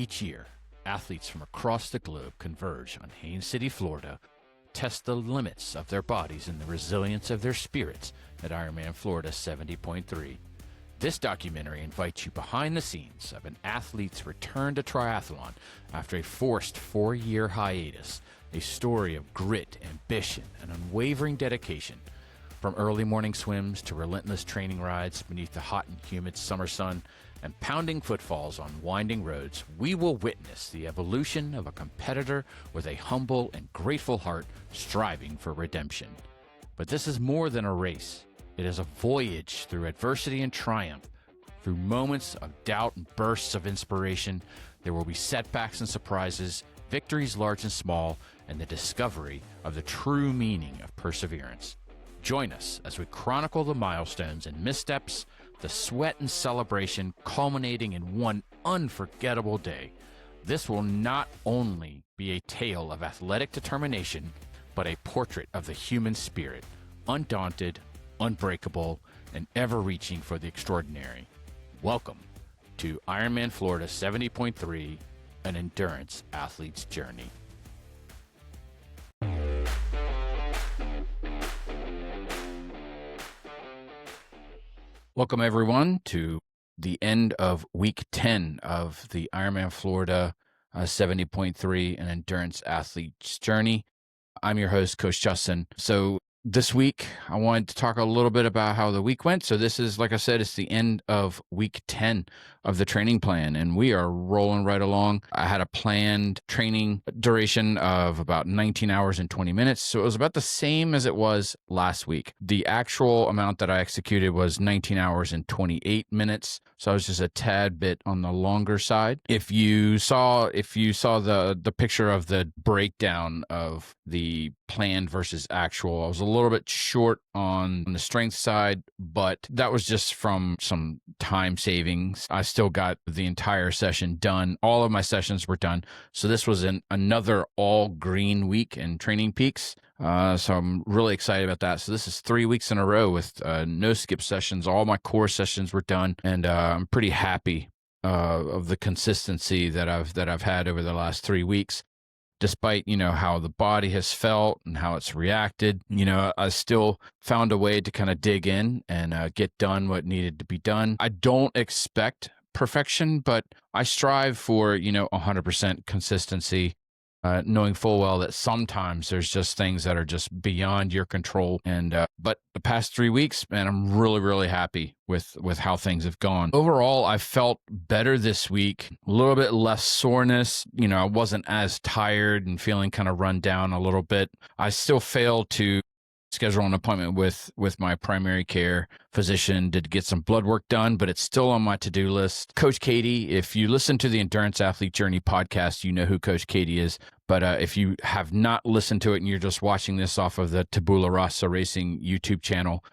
Each year, athletes from across the globe converge on Haines City, Florida, test the limits of their bodies and the resilience of their spirits at Ironman Florida 70.3. This documentary invites you behind the scenes of an athlete's return to triathlon after a forced 4-year hiatus, a story of grit, ambition, and unwavering dedication. From early morning swims to relentless training rides beneath the hot and humid summer sun and pounding footfalls on winding roads, we will witness the evolution of a competitor with a humble and grateful heart striving for redemption. But this is more than a race. It is a voyage through adversity and triumph. Through moments of doubt and bursts of inspiration, there will be setbacks and surprises, victories large and small, and the discovery of the true meaning of perseverance. Join us as we chronicle the milestones and missteps, the sweat and celebration culminating in one unforgettable day. This will not only be a tale of athletic determination, but a portrait of the human spirit, undaunted, unbreakable, and ever reaching for the extraordinary. Welcome to Ironman Florida 70.3, an endurance athlete's journey. Welcome, everyone, to the end of week 10 of the Ironman Florida 70.3, an endurance athlete's journey. I'm your host, Coach Justin. So this week, I wanted to talk a little bit about how the week went. So this is, like I said, it's the end of week 10 of the training plan, and we are rolling right along. I had a planned training duration of about 19 hours and 20 minutes. So it was about the same as it was last week. The actual amount that I executed was 19 hours and 28 minutes. So I was just a tad bit on the longer side. If you saw the picture of the breakdown of the planned versus actual, I was a little bit short on the strength side, but that was just from some time savings. I still got the entire session done. All of my sessions were done. So this was another all green week in Training Peaks. So I'm really excited about that. So this is 3 weeks in a row with no skip sessions. All my core sessions were done, and I'm pretty happy of the consistency that I've had over the last 3 weeks. Despite, how the body has felt and how it's reacted, I still found a way to kind of dig in and get done what needed to be done. I don't expect perfection, but I strive for, 100% consistency, knowing full well that sometimes there's just things that are just beyond your control. And but the past 3 weeks, man, I'm really, really happy with how things have gone. Overall, I felt better this week, a little bit less soreness. I wasn't as tired and feeling kind of run down a little bit. I still failed to schedule an appointment with my primary care physician to get some blood work done, but it's still on my to-do list. Coach Katie, if you listen to the Endurance Athlete Journey podcast, you know who Coach Katie is. But if you have not listened to it and you're just watching this off of the Tabula Rasa Racing YouTube channel,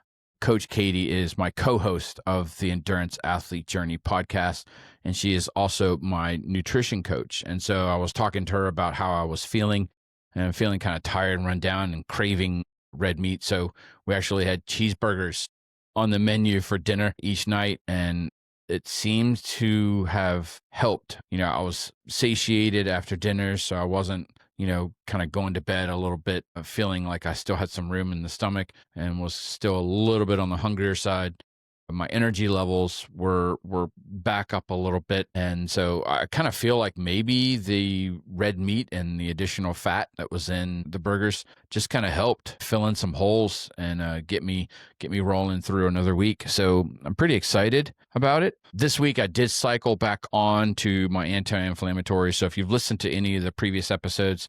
Coach Katie is my co-host of the Endurance Athlete Journey podcast, and she is also my nutrition coach. And so I was talking to her about how I was feeling, and I'm feeling kind of tired and run down and craving red meat. So we actually had cheeseburgers on the menu for dinner each night, and it seemed to have helped. I was satiated after dinner, so I wasn't, kind of going to bed a little bit, feeling like I still had some room in the stomach and was still a little bit on the hungrier side. My energy levels were back up a little bit. And so I kind of feel like maybe the red meat and the additional fat that was in the burgers just kind of helped fill in some holes and get me rolling through another week. So I'm pretty excited about it. This week I did cycle back on to my anti-inflammatory. So if you've listened to any of the previous episodes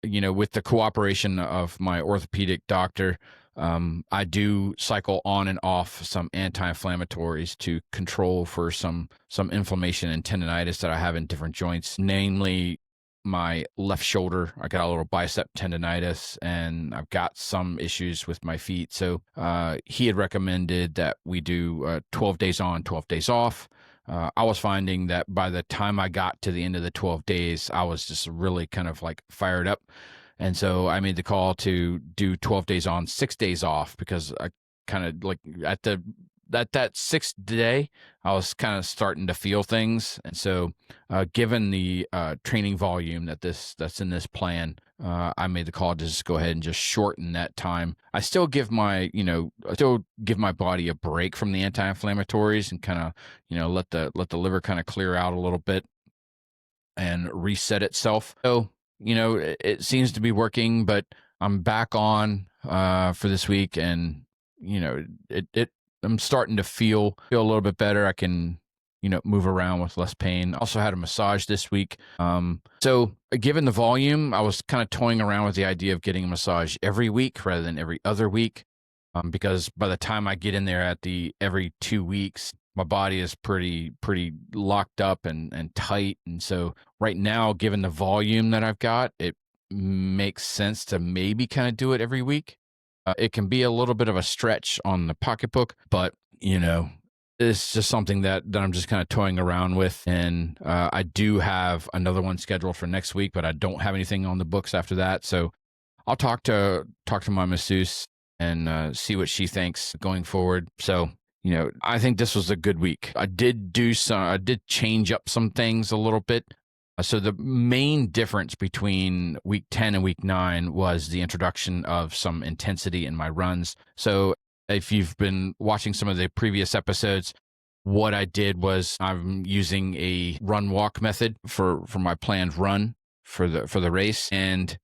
with the cooperation of my orthopedic doctor, I do cycle on and off some anti-inflammatories to control for some inflammation and tendonitis that I have in different joints, namely my left shoulder. I got a little bicep tendonitis, and I've got some issues with my feet. So he had recommended that we do 12 days on, 12 days off. I was finding that by the time I got to the end of the 12 days, I was just really kind of like fired up. And so I made the call to do 12 days on, 6 days off, because I kind of like at the that sixth day, I was kind of starting to feel things. And so, given the training volume that's in this plan, I made the call to just go ahead and just shorten that time. I still give my body a break from the anti-inflammatories and kind of, let the liver kind of clear out a little bit and reset itself. So, it seems to be working, but I'm back on for this week, and it I'm starting to feel a little bit better. I can move around with less pain. Also had a massage this week. So given the volume, I was kind of toying around with the idea of getting a massage every week rather than every other week, because by the time I get in there at the every 2 weeks, my body is pretty locked up and tight. And so right now, given the volume that I've got, it makes sense to maybe kind of do it every week. It can be a little bit of a stretch on the pocketbook, but it's just something that I'm just kind of toying around with. And I do have another one scheduled for next week, but I don't have anything on the books after that. So I'll talk to my masseuse and see what she thinks going forward. So I think this was a good week. I did change up some things a little bit. So the main difference between week 10 and week 9 was the introduction of some intensity in my runs. So if you've been watching some of the previous episodes, what I did was I'm using a run walk method for my planned run for the race. And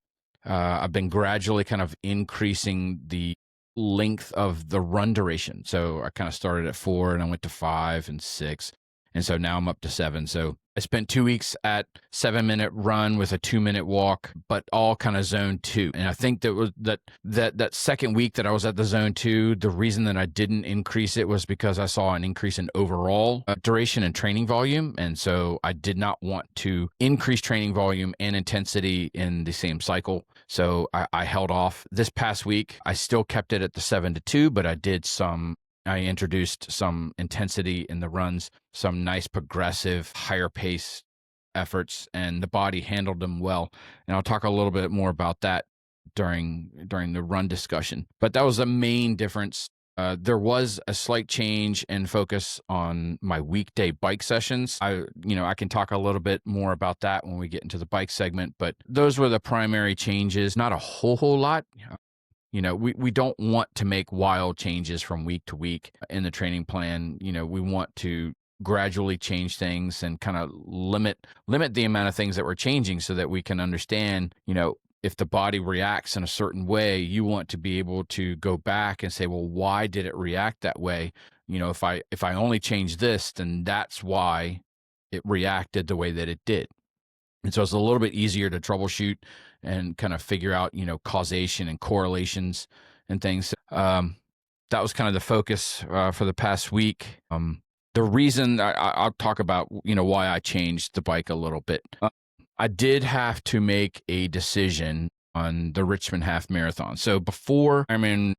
I've been gradually kind of increasing the length of the run duration. So I kind of started at 4 and I went to 5 and 6. And so now I'm up to 7. So I spent 2 weeks at 7-minute run with a 2-minute walk, but all kind of zone 2. And I think that second week that I was at the zone 2, the reason that I didn't increase it was because I saw an increase in overall duration and training volume. And so I did not want to increase training volume and intensity in the same cycle. So I held off. This past week, I still kept it at the 7-2, but I introduced some intensity in the runs, some nice progressive, higher pace efforts, and the body handled them well. And I'll talk a little bit more about that during the run discussion. But that was the main difference. There was a slight change in focus on my weekday bike sessions. I can talk a little bit more about that when we get into the bike segment, but those were the primary changes. Not a whole lot. We don't want to make wild changes from week to week in the training plan. We want to gradually change things and kind of limit the amount of things that we're changing so that we can understand, if the body reacts in a certain way, you want to be able to go back and say, well, why did it react that way? If I only change this, then that's why it reacted the way that it did. And so it's a little bit easier to troubleshoot and kind of figure out, causation and correlations and things. That was kind of the focus for the past week. The reason I'll talk about, why I changed the bike a little bit. I did have to make a decision on the Richmond Half Marathon. So before Ironman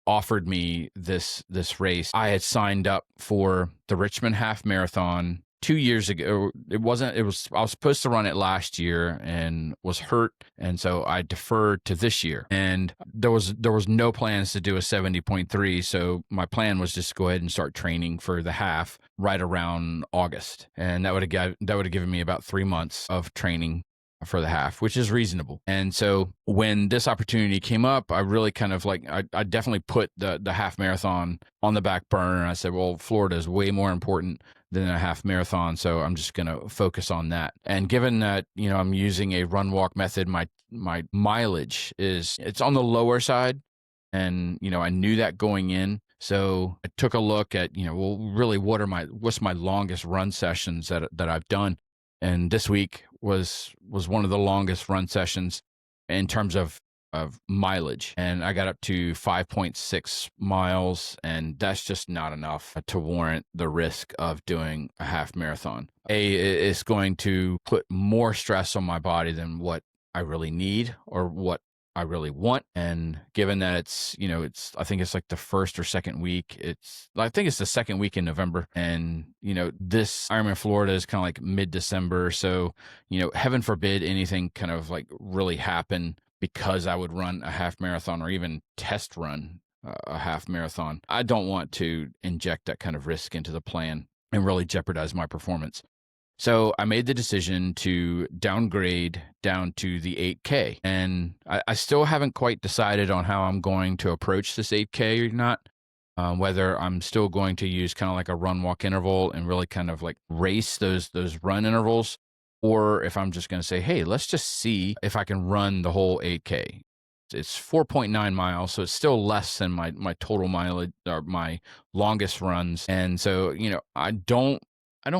offered me this race, I had signed up for the Richmond Half Marathon 2 years ago. I was supposed to run it last year and was hurt. And so I deferred to this year, and there was no plans to do a 70.3. So my plan was just to go ahead and start training for the half right around August. And that would have given me about 3 months of training for the half, which is reasonable. And so when this opportunity came up, I really kind of I definitely put the half marathon on the back burner. And I said, well, Florida is way more important than a half marathon. So I'm just going to focus on that. And given that, I'm using a run walk method, my mileage it's on the lower side. And, I knew that going in. So I took a look at, well, really what's my longest run sessions that I've done. And this week was one of the longest run sessions in terms of mileage. And I got up to 5.6 miles, and that's just not enough to warrant the risk of doing a half marathon. It's going to put more stress on my body than what I really need or what I really want. And given that I think it's like the first or second week, I think it's the second week in November. And, this Ironman Florida is kind of like mid-December. So, heaven forbid anything kind of like really happen because I would run a half marathon or even test run a half marathon. I don't want to inject that kind of risk into the plan and really jeopardize my performance. So I made the decision to downgrade down to the 8K. And I still haven't quite decided on how I'm going to approach this 8K or not. Whether I'm still going to use kind of like a run walk interval and really kind of like race those run intervals, or if I'm just going to say, hey, let's just see if I can run the whole 8K. It's 4.9 miles, so it's still less than my total mileage or my longest runs. And so, I don't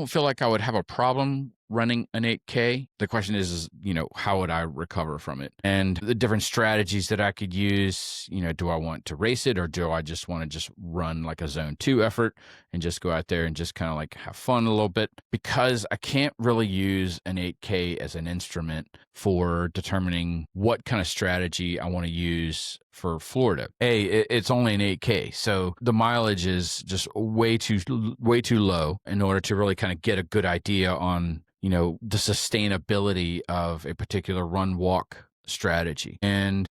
feel like I would have a problem running an 8K. The question is, how would I recover from it? And the different strategies that I could use, do I want to race it, or do I just want to just run like a zone 2 effort and just go out there and just kind of like have fun a little bit? Because I can't really use an 8K as an instrument for determining what kind of strategy I want to use for Florida. It's only an 8K, so the mileage is just way too low in order to really kind of get a good idea on the sustainability of a particular run walk strategy. And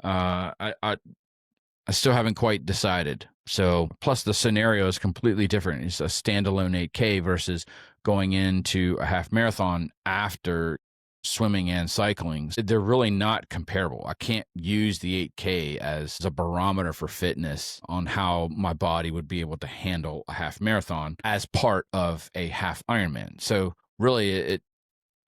I still haven't quite decided. So plus the scenario is completely different. It's a standalone 8K versus going into a half marathon after swimming and cycling. They're really not comparable. I can't use the 8K as a barometer for fitness on how my body would be able to handle a half marathon as part of a half Ironman. So really,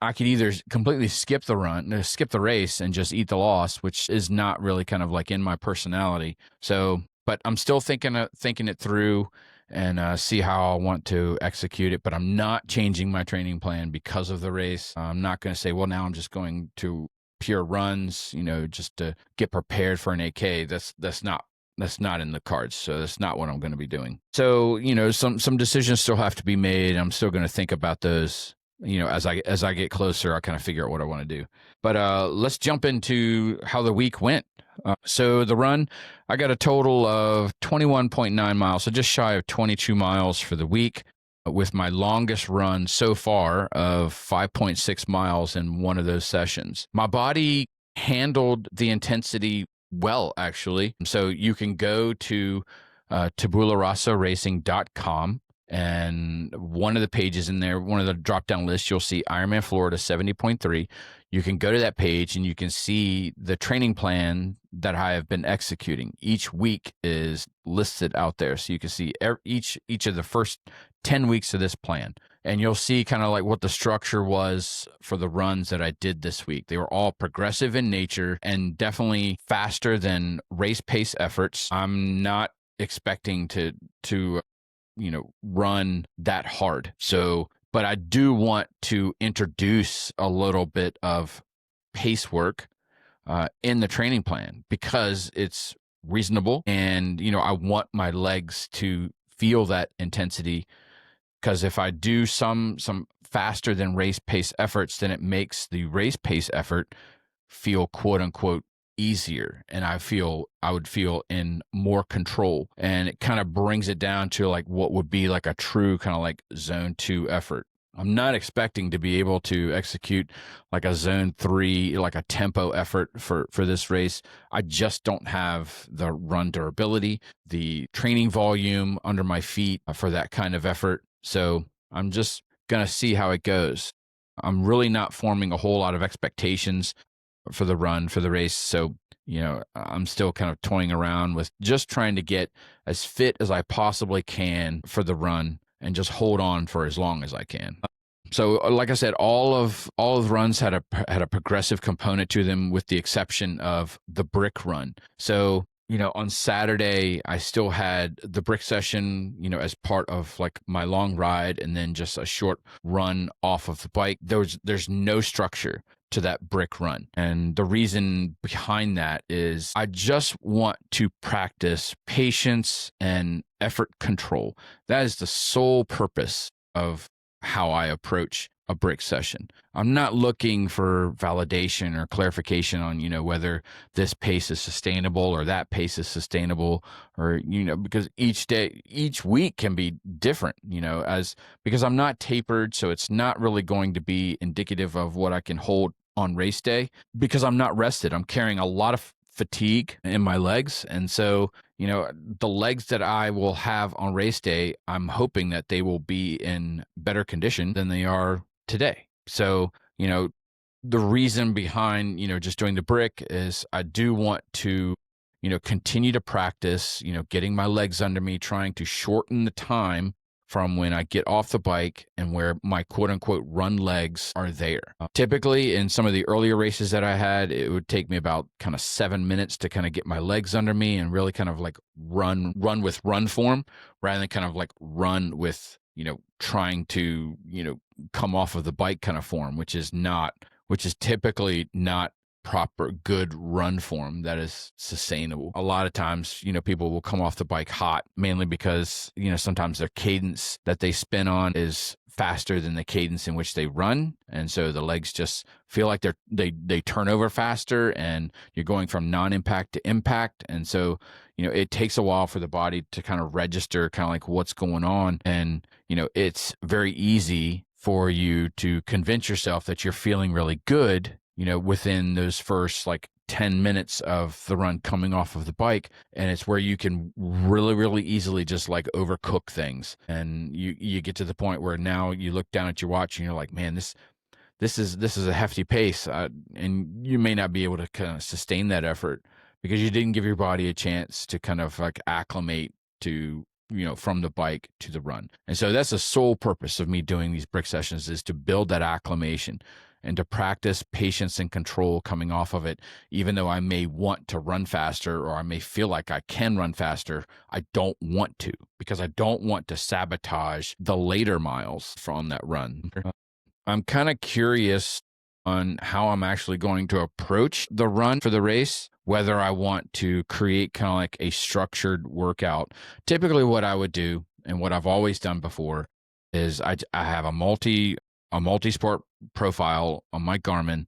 I could either completely skip the race and just eat the loss, which is not really kind of like in my personality. So, but I'm still thinking it through and see how I want to execute it. But I'm not changing my training plan because of the race. I'm not going to say, well, now I'm just going to pure runs, just to get prepared for an 8K. That's not in the cards. So that's not what I'm going to be doing. So, some decisions still have to be made. I'm still going to think about those. As I get closer, I kind of figure out what I want to do. But let's jump into how the week went. So the run, I got a total of 21.9 miles, so just shy of 22 miles for the week, with my longest run so far of 5.6 miles in one of those sessions. My body handled the intensity well, actually. So you can go to tabularasaracing.com. And one of the pages in there, one of the drop-down lists, you'll see Ironman Florida 70.3. You can go to that page and you can see the training plan that I have been executing. Each week is listed out there. So you can see each of the first 10 weeks of this plan. And you'll see kind of like what the structure was for the runs that I did this week. They were all progressive in nature and definitely faster than race pace efforts. I'm not expecting to run that hard. So, but I do want to introduce a little bit of pace work in the training plan because it's reasonable. And, I want my legs to feel that intensity, because if I do some faster than race pace efforts, then it makes the race pace effort feel quote unquote easier, and I would feel in more control, and it kind of brings it down to like what would be like a true kind of like zone 2 effort. I'm not expecting to be able to execute like a zone 3, like a tempo effort for this race. I just don't have the run durability, the training volume under my feet for that kind of effort. So I'm just going to see how it goes. I'm really not forming a whole lot of expectations for the race. So, I'm still kind of toying around with just trying to get as fit as I possibly can for the run and just hold on for as long as I can. So, like I said, all of the runs had a progressive component to them, with the exception of the brick run. So, on Saturday, I still had the brick session, as part of like my long ride, and then just a short run off of the bike. There's no structure to that brick run. And the reason behind that is I just want to practice patience and effort control. That is the sole purpose of how I approach a brick session. I'm not looking for validation or clarification on, whether this pace is sustainable or that pace is sustainable, or, because each week can be different, because I'm not tapered. So it's not really going to be indicative of what I can hold on race day, because I'm not rested. I'm carrying a lot of fatigue in my legs. And so, the legs that I will have on race day, I'm hoping that they will be in better condition than they are today. So, the reason behind, just doing the brick is I do want to, continue to practice, getting my legs under me, trying to shorten the time from when I get off the bike and where my quote unquote run legs are there. Typically in some of the earlier races that I had, it would take me about kind of 7 minutes to kind of get my legs under me and really kind of like run with run form rather than kind of like run with, trying to, come off of the bike kind of form, which is typically not proper good run form that is sustainable. A lot of times, people will come off the bike hot, mainly because, sometimes their cadence that they spin on is faster than the cadence in which they run. And so the legs just feel like they turn over faster and you're going from non-impact to impact. And so, it takes a while for the body to kind of register kind of like what's going on. And, it's very easy for you to convince yourself that you're feeling really good, within those first like 10 minutes of the run coming off of the bike. And it's where you can really, really easily just like overcook things. And you get to the point where now you look down at your watch and you're like, man, this is a hefty pace. And you may not be able to kind of sustain that effort because you didn't give your body a chance to kind of like acclimate to, from the bike to the run. And so that's the sole purpose of me doing these brick sessions, is to build that acclimation and to practice patience and control coming off of it. Even though I may want to run faster or I may feel like I can run faster, I don't want to, because I don't want to sabotage the later miles from that run. I'm kind of curious on how I'm actually going to approach the run for the race, whether I want to create kind of like a structured workout. Typically what I would do, and what I've always done before, is I have a multi-sport profile on my Garmin,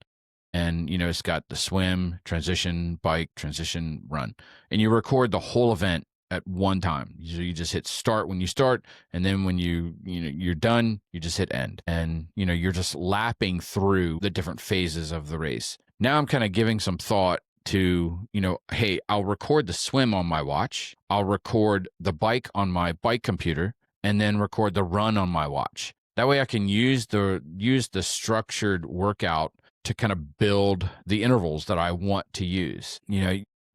and it's got the swim, transition, bike, transition, run, and you record the whole event at one time. You just hit start when you start, and then when you're done, you just hit end, and you're just lapping through the different phases of the race. Now I'm kind of giving some thought to, hey, I'll record the swim on my watch, I'll record the bike on my bike computer, and then record the run on my watch. That way I can use the structured workout to kind of build the intervals that I want to use.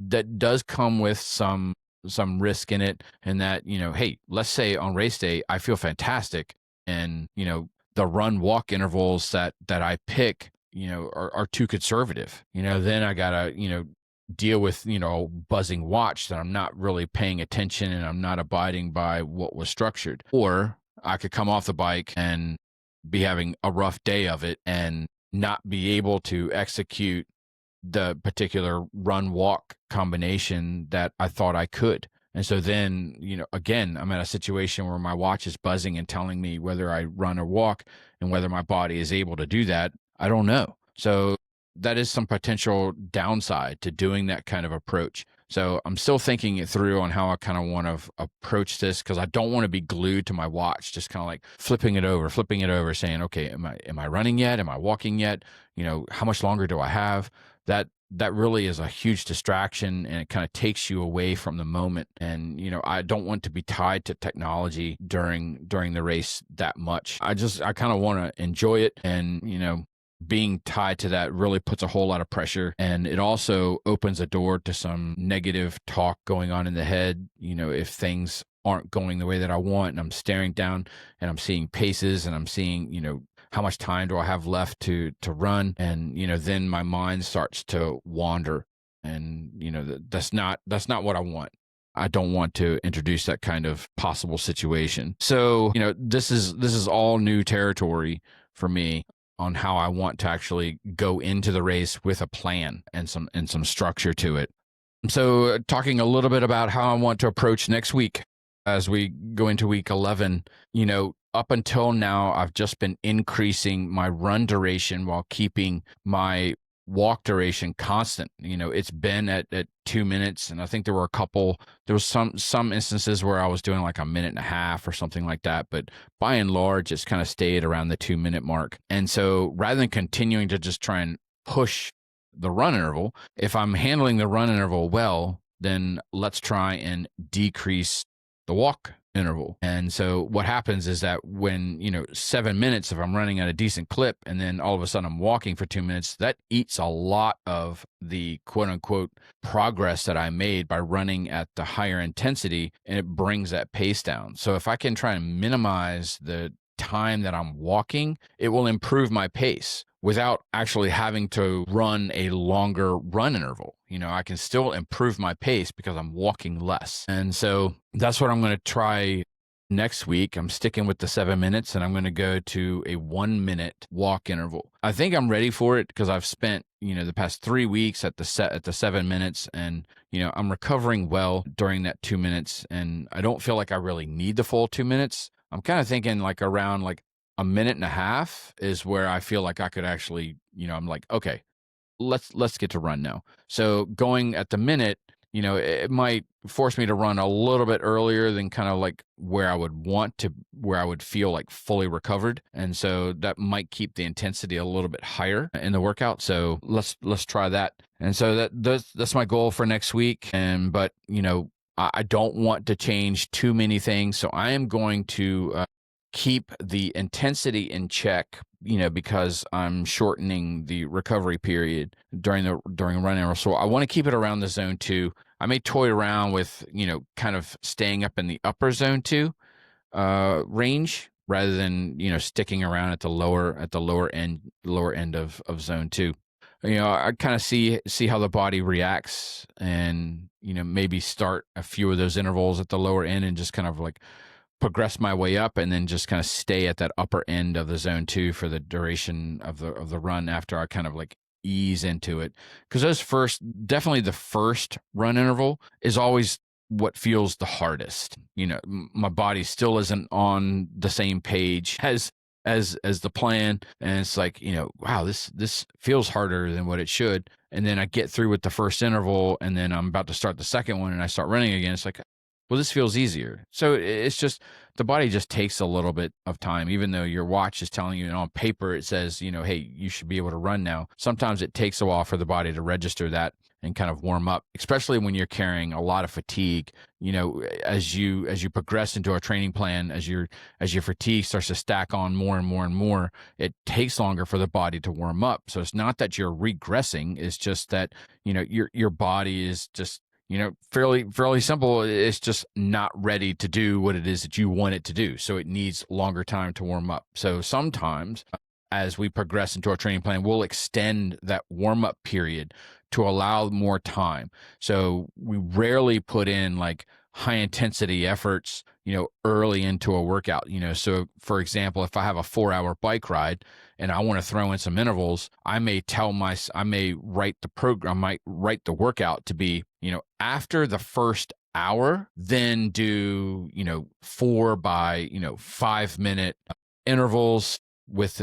That does come with some risk in it, and that, hey, let's say on race day, I feel fantastic. And, the run walk intervals that I pick, are too conservative. Then I gotta, deal with, a buzzing watch that I'm not really paying attention and I'm not abiding by what was structured. Or I could come off the bike and be having a rough day of it and not be able to execute the particular run walk combination that I thought I could. And so then, again, I'm at a situation where my watch is buzzing and telling me whether I run or walk, and whether my body is able to do that, I don't know. So that is some potential downside to doing that kind of approach. So I'm still thinking it through on how I kind of want to approach this, because I don't want to be glued to my watch, just kind of like flipping it over, saying, okay, am I running yet? Am I walking yet? How much longer do I have? That really is a huge distraction, and it kind of takes you away from the moment. And, I don't want to be tied to technology during the race that much. I kind of want to enjoy it, and, being tied to that really puts a whole lot of pressure, and it also opens a door to some negative talk going on in the head. If things aren't going the way that I want, and I'm staring down and I'm seeing paces and I'm seeing, how much time do I have left to run? And, then my mind starts to wander, and, that's not what I want. I don't want to introduce that kind of possible situation. So, this is all new territory for me on how I want to actually go into the race with a plan and some structure to it. So, talking a little bit about how I want to approach next week as we go into week 11, up until now, I've just been increasing my run duration while keeping my walk duration constant. It's been at 2 minutes, and I think there was some instances where I was doing like a minute and a half or something like that, but by and large, it's kind of stayed around the 2 minute mark. And so rather than continuing to just try and push the run interval, if I'm handling the run interval well, then let's try and decrease the walk interval. And so what happens is that when, 7 minutes, if I'm running at a decent clip and then all of a sudden I'm walking for 2 minutes, that eats a lot of the quote unquote progress that I made by running at the higher intensity, and it brings that pace down. So if I can try and minimize the time that I'm walking, it will improve my pace without actually having to run a longer run interval. I can still improve my pace because I'm walking less. And so that's what I'm going to try next week. I'm sticking with the 7 minutes, and I'm going to go to a 1 minute walk interval. I think I'm ready for it because I've spent, the past 3 weeks at the 7 minutes, and, I'm recovering well during that 2 minutes, and I don't feel like I really need the full 2 minutes. I'm kind of thinking like around like a minute and a half is where I feel like I could actually, I'm like, okay, let's get to run now. So going at the minute, it might force me to run a little bit earlier than kind of like where I would feel like fully recovered. And so that might keep the intensity a little bit higher in the workout. So let's try that. And so that's my goal for next week. But I don't want to change too many things. So I am going to keep the intensity in check, because I'm shortening the recovery period during run interval. So I want to keep it around the zone 2. I may toy around with, kind of staying up in the upper zone 2 range rather than, sticking around at the lower end of zone 2. I kind of see how the body reacts, and, maybe start a few of those intervals at the lower end and just kind of like progress my way up, and then just kind of stay at that upper end of the zone 2 for the duration of the run after I kind of like ease into it. Because definitely the first run interval is always what feels the hardest. My body still isn't on the same page as the plan, and it's like, wow, this feels harder than what it should. And then I get through with the first interval, and then I'm about to start the second one, and I start running again. It's like, well, this feels easier. So it's just, the body just takes a little bit of time, even though your watch is telling you, and on paper it says, hey, you should be able to run now. Sometimes it takes a while for the body to register that and kind of warm up, especially when you're carrying a lot of fatigue. As you progress into a training plan, as your fatigue starts to stack on more and more and more, it takes longer for the body to warm up. So it's not that you're regressing, it's just that, your body is just, fairly simple. It's just not ready to do what it is that you want it to do. So it needs longer time to warm up. So sometimes as we progress into our training plan, we'll extend that warm up period to allow more time. So we rarely put in like high intensity efforts, early into a workout. So for example, if I have a 4-hour bike ride and I want to throw in some intervals, I may write the workout to be, after the first hour, then do, 4 by, 5-minute intervals with,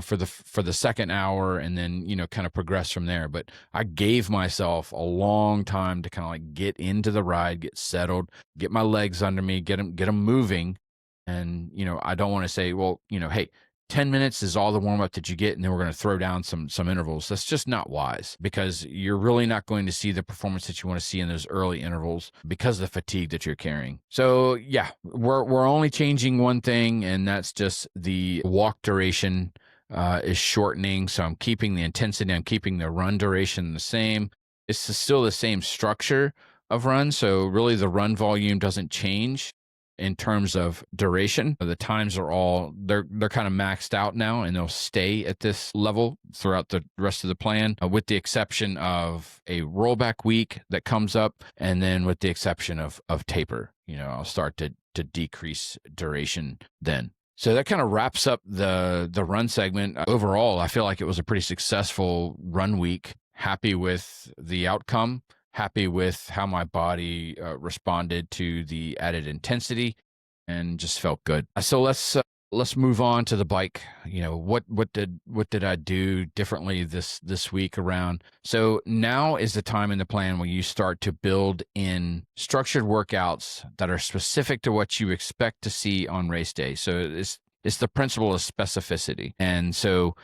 for the second hour, and then, kind of progress from there. But I gave myself a long time to kind of like get into the ride, get settled, get my legs under me, get them moving. And, I don't want to say, well, hey, 10 minutes is all the warm up that you get, and then we're going to throw down some intervals. That's just not wise, because you're really not going to see the performance that you want to see in those early intervals because of the fatigue that you're carrying. So yeah, we're only changing one thing, and that's just the walk duration is shortening. So I'm keeping the intensity, I'm keeping the run duration the same. It's still the same structure of run. So really the run volume doesn't change in terms of duration. The times are they're kind of maxed out now, and they'll stay at this level throughout the rest of the plan, with the exception of a rollback week that comes up, and then with the exception of taper. I'll start to decrease duration then. So that kind of wraps up the run segment. Overall, I feel like it was a pretty successful run week. Happy with the outcome. Happy with how my body responded to the added intensity, and just felt good. So let's move on to the bike. What did I do differently this week around? So now is the time in the plan when you start to build in structured workouts that are specific to what you expect to see on race day. So it's the principle of specificity. And so,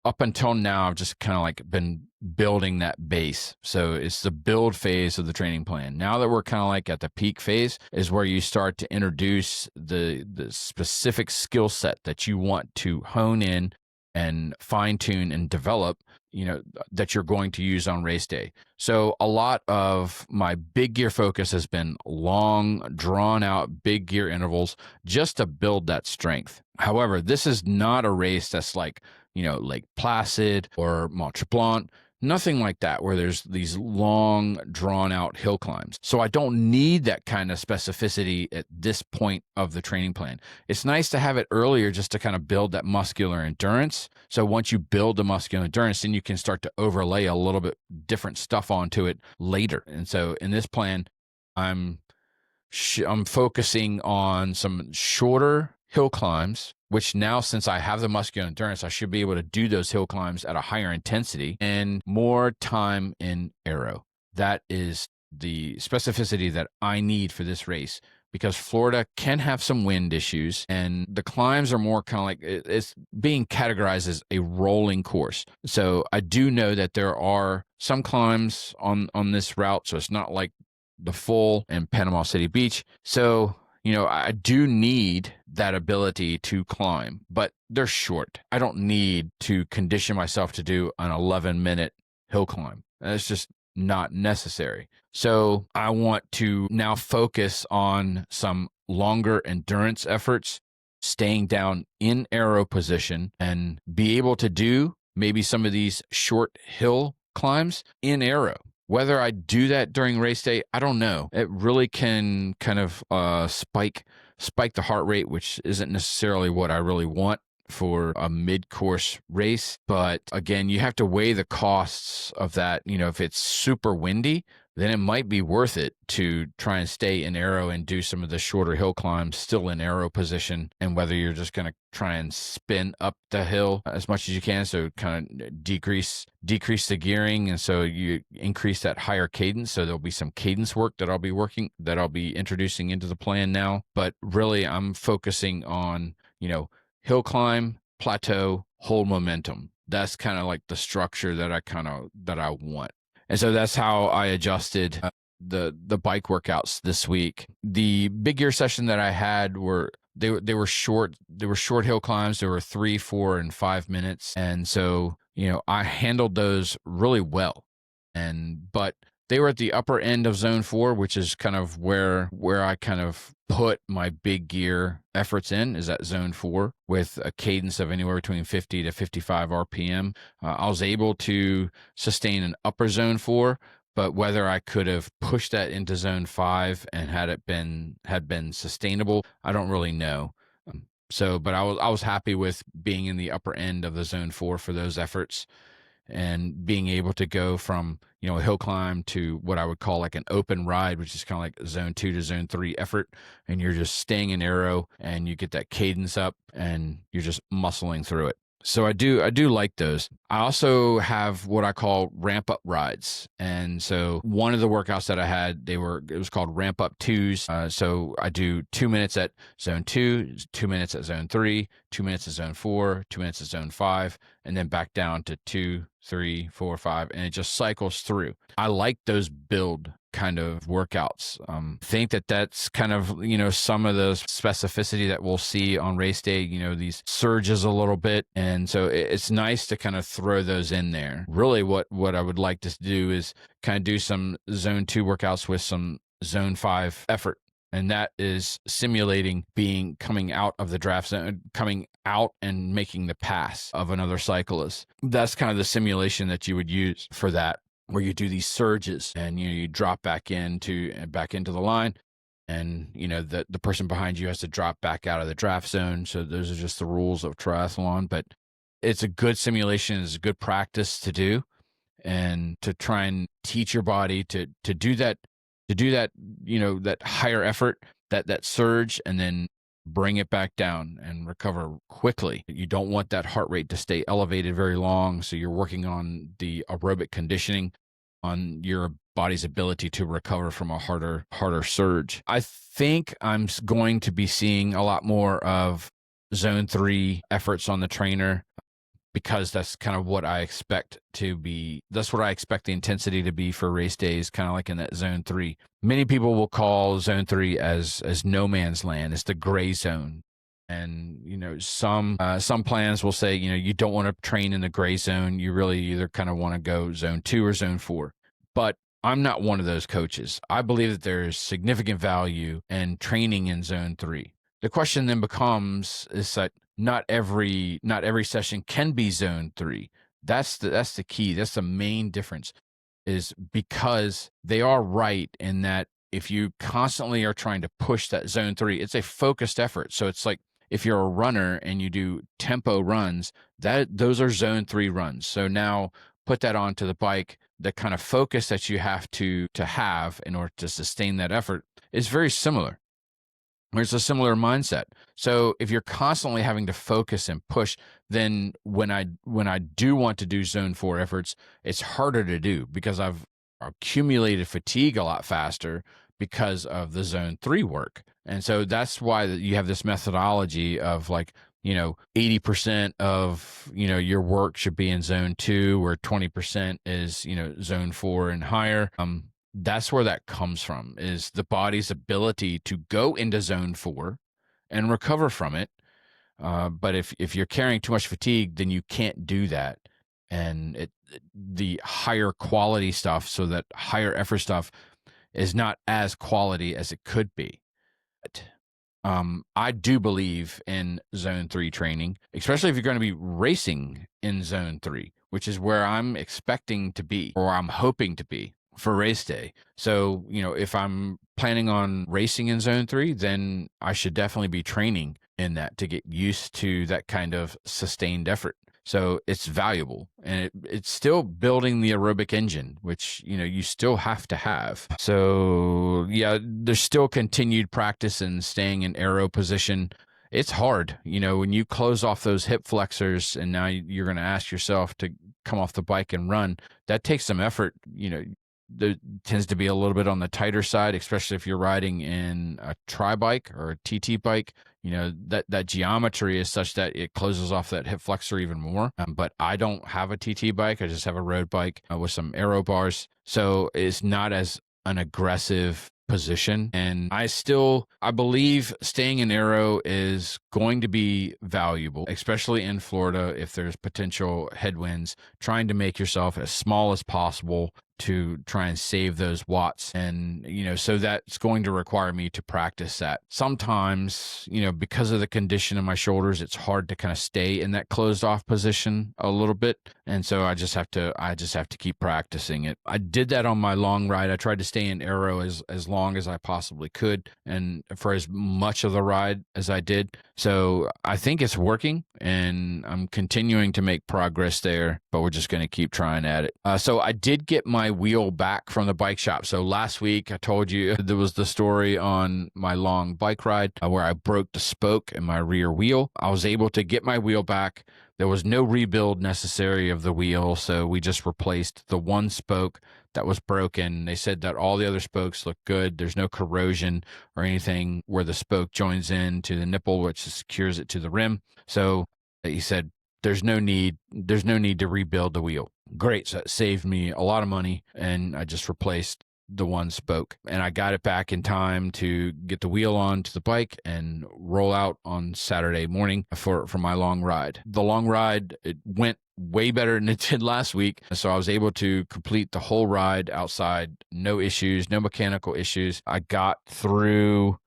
up until now, I've just kind of like been building that base. So it's the build phase of the training plan. Now that we're kind of like at the peak phase is where you start to introduce the specific skill set that you want to hone in and fine tune and develop, that you're going to use on race day. So a lot of my big gear focus has been long, drawn out big gear intervals just to build that strength. However, this is not a race that's like, Lake Placid or Mont Tremblant. Nothing like that, where there's these long, drawn-out hill climbs. So I don't need that kind of specificity at this point of the training plan. It's nice to have it earlier just to kind of build that muscular endurance. So once you build the muscular endurance, then you can start to overlay a little bit different stuff onto it later. And so in this plan, I'm focusing on some shorter hill climbs, which now, since I have the muscular endurance, I should be able to do those hill climbs at a higher intensity and more time in aero. That is the specificity that I need for this race, because Florida can have some wind issues, and the climbs are more kind of like, it's being categorized as a rolling course. So I do know that there are some climbs on this route, so it's not like the full in Panama City Beach. So I do need that ability to climb, but they're short. I don't need to condition myself to do an 11-minute hill climb. That's just not necessary. So I want to now focus on some longer endurance efforts, staying down in aero position, and be able to do maybe some of these short hill climbs in aero. Whether I do that during race day, I don't know. It really can kind of spike the heart rate, which isn't necessarily what I really want for a mid-course race. But again, you have to weigh the costs of that. If it's super windy, then it might be worth it to try and stay in aero and do some of the shorter hill climbs still in aero position. And whether you're just going to try and spin up the hill as much as you can, so kind of decrease the gearing, and so you increase that higher cadence. So there'll be some cadence work that I'll be introducing into the plan now. But really, I'm focusing on hill climb, plateau, hold momentum. That's kind of like the structure that I want. And so that's how I adjusted the bike workouts this week. The big gear session that I had were short. They were short hill climbs. They were 3, 4, and 5 minutes. And so, I handled those really well. But they were at the upper end of zone 4, which is kind of where I kind of put my big gear efforts in, is at zone 4, with a cadence of anywhere between 50 to 55 RPM. I was able to sustain an upper zone 4, but whether I could have pushed that into zone 5 and had been sustainable, I don't really know. But I was happy with being in the upper end of the zone 4 for those efforts, and being able to go from, a hill climb to what I would call like an open ride, which is kind of like zone 2 to zone 3 effort. And you're just staying in aero and you get that cadence up and you're just muscling through it. So I do like those. I also have what I call ramp up rides. And so one of the workouts that I had, it was called ramp up 2s. So I do 2 minutes at zone 2, 2 minutes at zone 3, 2 minutes at zone 4, 2 minutes at zone 5, and then back down to 2, 3, 4, 5, and it just cycles through. I like those build kind of workouts. Think that's kind of, some of the specificity that we'll see on race day, these surges a little bit. And so it's nice to kind of throw those in there. Really what I would like to do is kind of do some zone 2 workouts with some zone 5 effort. And that is simulating coming out of the draft zone, coming out and making the pass of another cyclist. That's kind of the simulation that you would use for that, where you do these surges and you drop back into the line, and the person behind you has to drop back out of the draft zone. So those are just the rules of triathlon, but it's a good simulation. It's a good practice to do, and to try and teach your body to do that, that higher effort, that surge, and then bring it back down and recover quickly. You don't want that heart rate to stay elevated very long. So you're working on the aerobic conditioning, on your body's ability to recover from a harder surge. I think I'm going to be seeing a lot more of zone 3 efforts on the trainer, because that's kind of what I expect to be. That's what I expect the intensity to be for race days, kind of like in that zone 3. Many people will call zone 3 as no man's land. It's the gray zone. And, some plans will say, you don't want to train in the gray zone. You really either kind of want to go zone 2 or zone 4. But I'm not one of those coaches. I believe that there's significant value in training in zone 3. The question then becomes is that not every session can be zone 3. That's the key. That's the main difference, is because they are right in that if you constantly are trying to push that zone 3, it's a focused effort. So it's like if you're a runner and you do tempo runs, those are zone 3 runs. So now put that onto the bike. The kind of focus that you have to have in order to sustain that effort is very similar. There's a similar mindset. So if you're constantly having to focus and push, then when I do want to do zone 4 efforts, it's harder to do because I've accumulated fatigue a lot faster because of the zone 3 work. And so that's why you have this methodology of 80% of, your work should be in zone 2, where 20% is, zone 4 and higher. That's where that comes from, is the body's ability to go into zone 4 and recover from it. But if you're carrying too much fatigue, then you can't do that. And the higher quality stuff, so that higher effort stuff, is not as quality as it could be. I do believe in zone 3 training, especially if you're going to be racing in zone 3, which is where I'm expecting to be, or I'm hoping to be for race day. So, if I'm planning on racing in zone 3, then I should definitely be training in that to get used to that kind of sustained effort. So it's valuable, and it's still building the aerobic engine, which, you still have to have. So yeah, there's still continued practice and staying in aero position. It's hard, when you close off those hip flexors and now you're going to ask yourself to come off the bike and run. That takes some effort. There tends to be a little bit on the tighter side, especially if you're riding in a tri-bike or a TT bike. That geometry is such that it closes off that hip flexor even more. But I don't have a TT bike. I just have a road bike with some aero bars. So it's not as an aggressive position. And I believe staying in aero is going to be valuable, especially in Florida if there's potential headwinds, trying to make yourself as small as possible to try and save those watts. And, so that's going to require me to practice that. Sometimes, because of the condition of my shoulders, it's hard to kind of stay in that closed off position a little bit. And so I just have to keep practicing it. I did that on my long ride. I tried to stay in aero as long as I possibly could, and for as much of the ride as I did. So I think it's working, and I'm continuing to make progress there, but we're just going to keep trying at it. So I did get my wheel back from the bike shop. So last week I told you there was the story on my long bike ride where I broke the spoke in my rear wheel. I was able to get my wheel back. There was no rebuild necessary of the wheel, so we just replaced the one spoke that was broken. They said that all the other spokes look good. There's no corrosion or anything where the spoke joins in to the nipple, which secures it to the rim. So he said there's no need to rebuild the wheel. Great. So it saved me a lot of money, and I just replaced the one spoke, and I got it back in time to get the wheel onto the bike and roll out on Saturday morning for my long ride. The long ride, it went way better than it did last week. So I was able to complete the whole ride outside. No issues, no mechanical issues. I got through,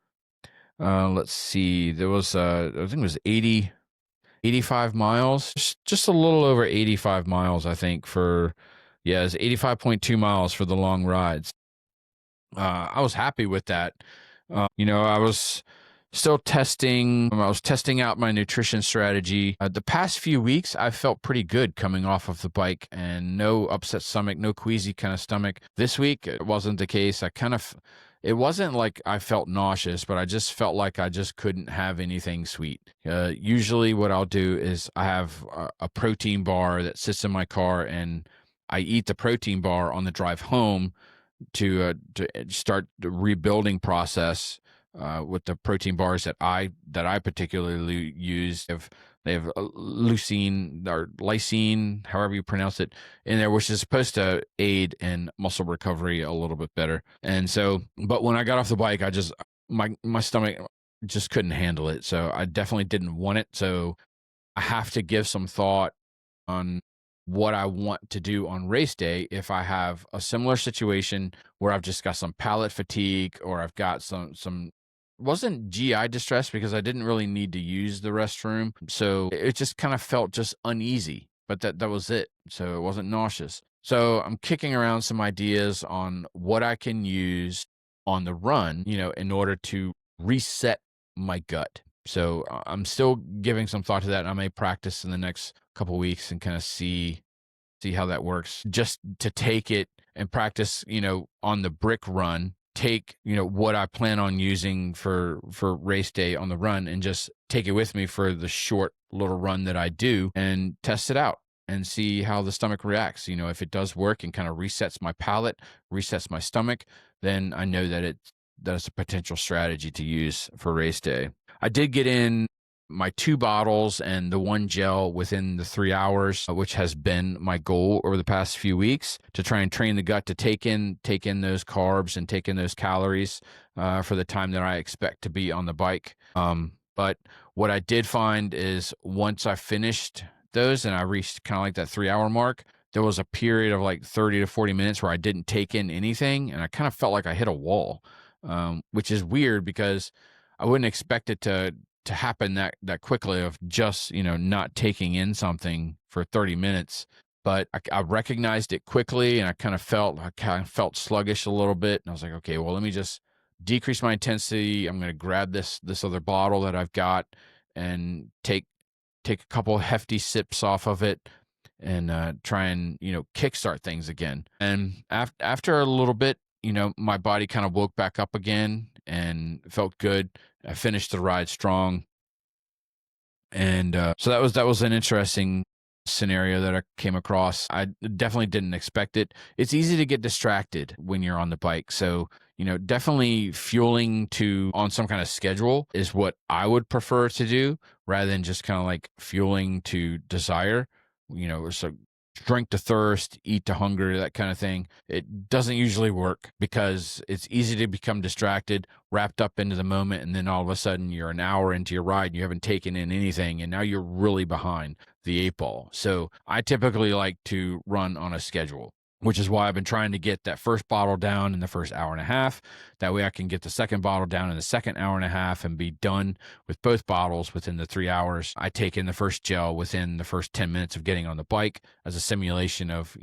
let's see, there was, I think it was 85 miles, just a little over 85 miles, I think, it's 85.2 miles for the long rides. I was happy with that. I was still testing. I was testing out my nutrition strategy. The past few weeks, I felt pretty good coming off of the bike, and no upset stomach, no queasy kind of stomach. This week, it wasn't the case. It wasn't like I felt nauseous, but I just felt like I just couldn't have anything sweet. Usually what I'll do is I have a protein bar that sits in my car, and I eat the protein bar on the drive home to start the rebuilding process with the protein bars that I particularly use. They have leucine or lysine, however you pronounce it, in there, which is supposed to aid in muscle recovery a little bit better. And so, but when I got off the bike, I just my stomach just couldn't handle it. So I definitely didn't want it. So I have to give some thought on what I want to do on race day if I have a similar situation where I've just got some palate fatigue, or I've got some wasn't GI distress because I didn't really need to use the restroom. So it just kind of felt just uneasy, but that was it. So it wasn't nauseous. So I'm kicking around some ideas on what I can use on the run, in order to reset my gut. So I'm still giving some thought to that. And I may practice in the next couple weeks and kind of see how that works, just to take it and practice, on the brick run, take, what I plan on using for race day on the run, and just take it with me for the short little run that I do and test it out and see how the stomach reacts. If it does work and kind of resets my palate, resets my stomach, then I know that that's a potential strategy to use for race day. I did get in my 2 bottles and the 1 gel within the 3 hours, which has been my goal over the past few weeks, to try and train the gut to take in those carbs and take in those calories for the time that I expect to be on the bike. But what I did find is once I finished those and I reached kind of like that 3-hour mark, there was a period of like 30 to 40 minutes where I didn't take in anything, and I kind of felt like I hit a wall, which is weird because I wouldn't expect it to happen that quickly, of just, not taking in something for 30 minutes. But I recognized it quickly, and I kind of felt sluggish a little bit. And I was like, okay, well, let me just decrease my intensity. I'm going to grab this other bottle that I've got and take a couple hefty sips off of it, and try and, kickstart things again. And after a little bit, my body kind of woke back up again and felt good. I finished the ride strong. And so that was an interesting scenario that I came across. I definitely didn't expect it. It's easy to get distracted when you're on the bike. So, definitely fueling on some kind of schedule is what I would prefer to do, rather than just kind of like fueling to desire, so drink to thirst, eat to hunger, that kind of thing. It doesn't usually work because it's easy to become distracted, wrapped up into the moment, and then all of a sudden you're an hour into your ride and you haven't taken in anything, and now you're really behind the 8 ball. So I typically like to run on a schedule, which is why I've been trying to get that first bottle down in the first hour and a half. That way I can get the second bottle down in the second hour and a half and be done with both bottles within the 3 hours. I take in the first gel within the first 10 minutes of getting on the bike as a simulation of,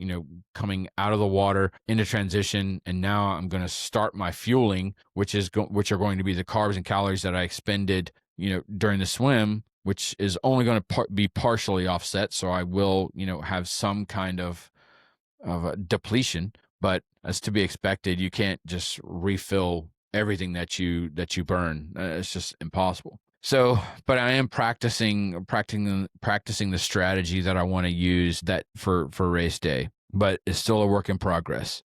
coming out of the water into transition. And now I'm going to start my fueling, which are going to be the carbs and calories that I expended, during the swim, which is only going to be partially offset. So I will, have some kind of a depletion, but as to be expected, you can't just refill everything that you burn. It's just impossible. So, but I am practicing the strategy that I want to use that for race day, but it's still a work in progress.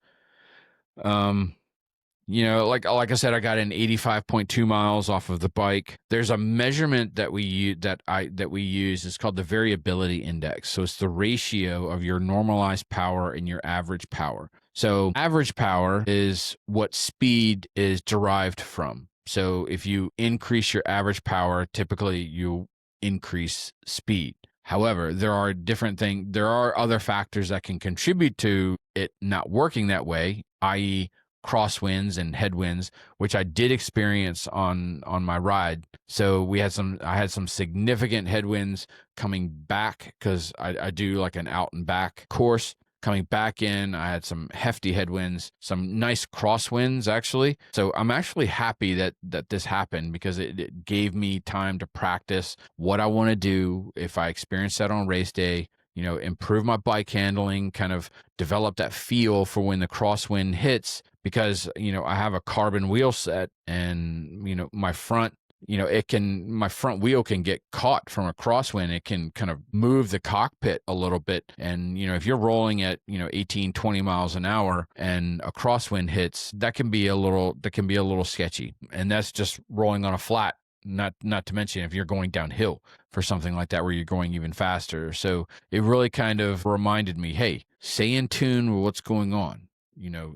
Like I said, I got in 85.2 miles off of the bike. There's a measurement that we use. It's called the variability index. So it's the ratio of your normalized power and your average power. So average power is what speed is derived from. So if you increase your average power, typically you increase speed. However, there are other factors that can contribute to it not working that way, i.e., crosswinds and headwinds, which I did experience on my ride. So I had some significant headwinds coming back, because I do like an out and back course. Coming back in, I had some hefty headwinds, some nice crosswinds actually. So I'm actually happy that this happened, because it gave me time to practice what I want to do if I experience that on race day. Improve my bike handling, kind of develop that feel for when the crosswind hits, because, I have a carbon wheel set, and, my front my front wheel can get caught from a crosswind. It can kind of move the cockpit a little bit. And, if you're rolling at, 18, 20 miles an hour and a crosswind hits, that can be a little sketchy. And that's just rolling on a flat. Not to mention if you're going downhill for something like that where you're going even faster. So it really kind of reminded me, hey, stay in tune with what's going on.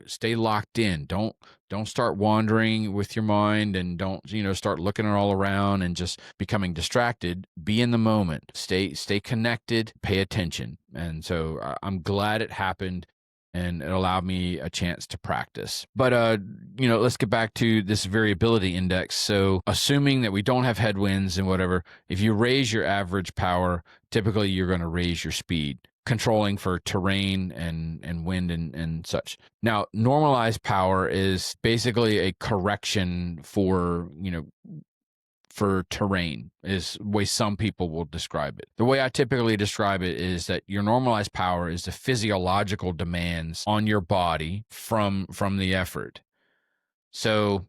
Stay locked in. Don't start wandering with your mind, and don't, start looking all around and just becoming distracted. Be in the moment. Stay connected, pay attention. And so I'm glad it happened, and it allowed me a chance to practice. But, let's get back to this variability index. So assuming that we don't have headwinds and whatever, if you raise your average power, typically you're going to raise your speed, controlling for terrain and wind and such. Now, normalized power is basically a correction for terrain, is the way some people will describe it. The way I typically describe it is that your normalized power is the physiological demands on your body from the effort. So,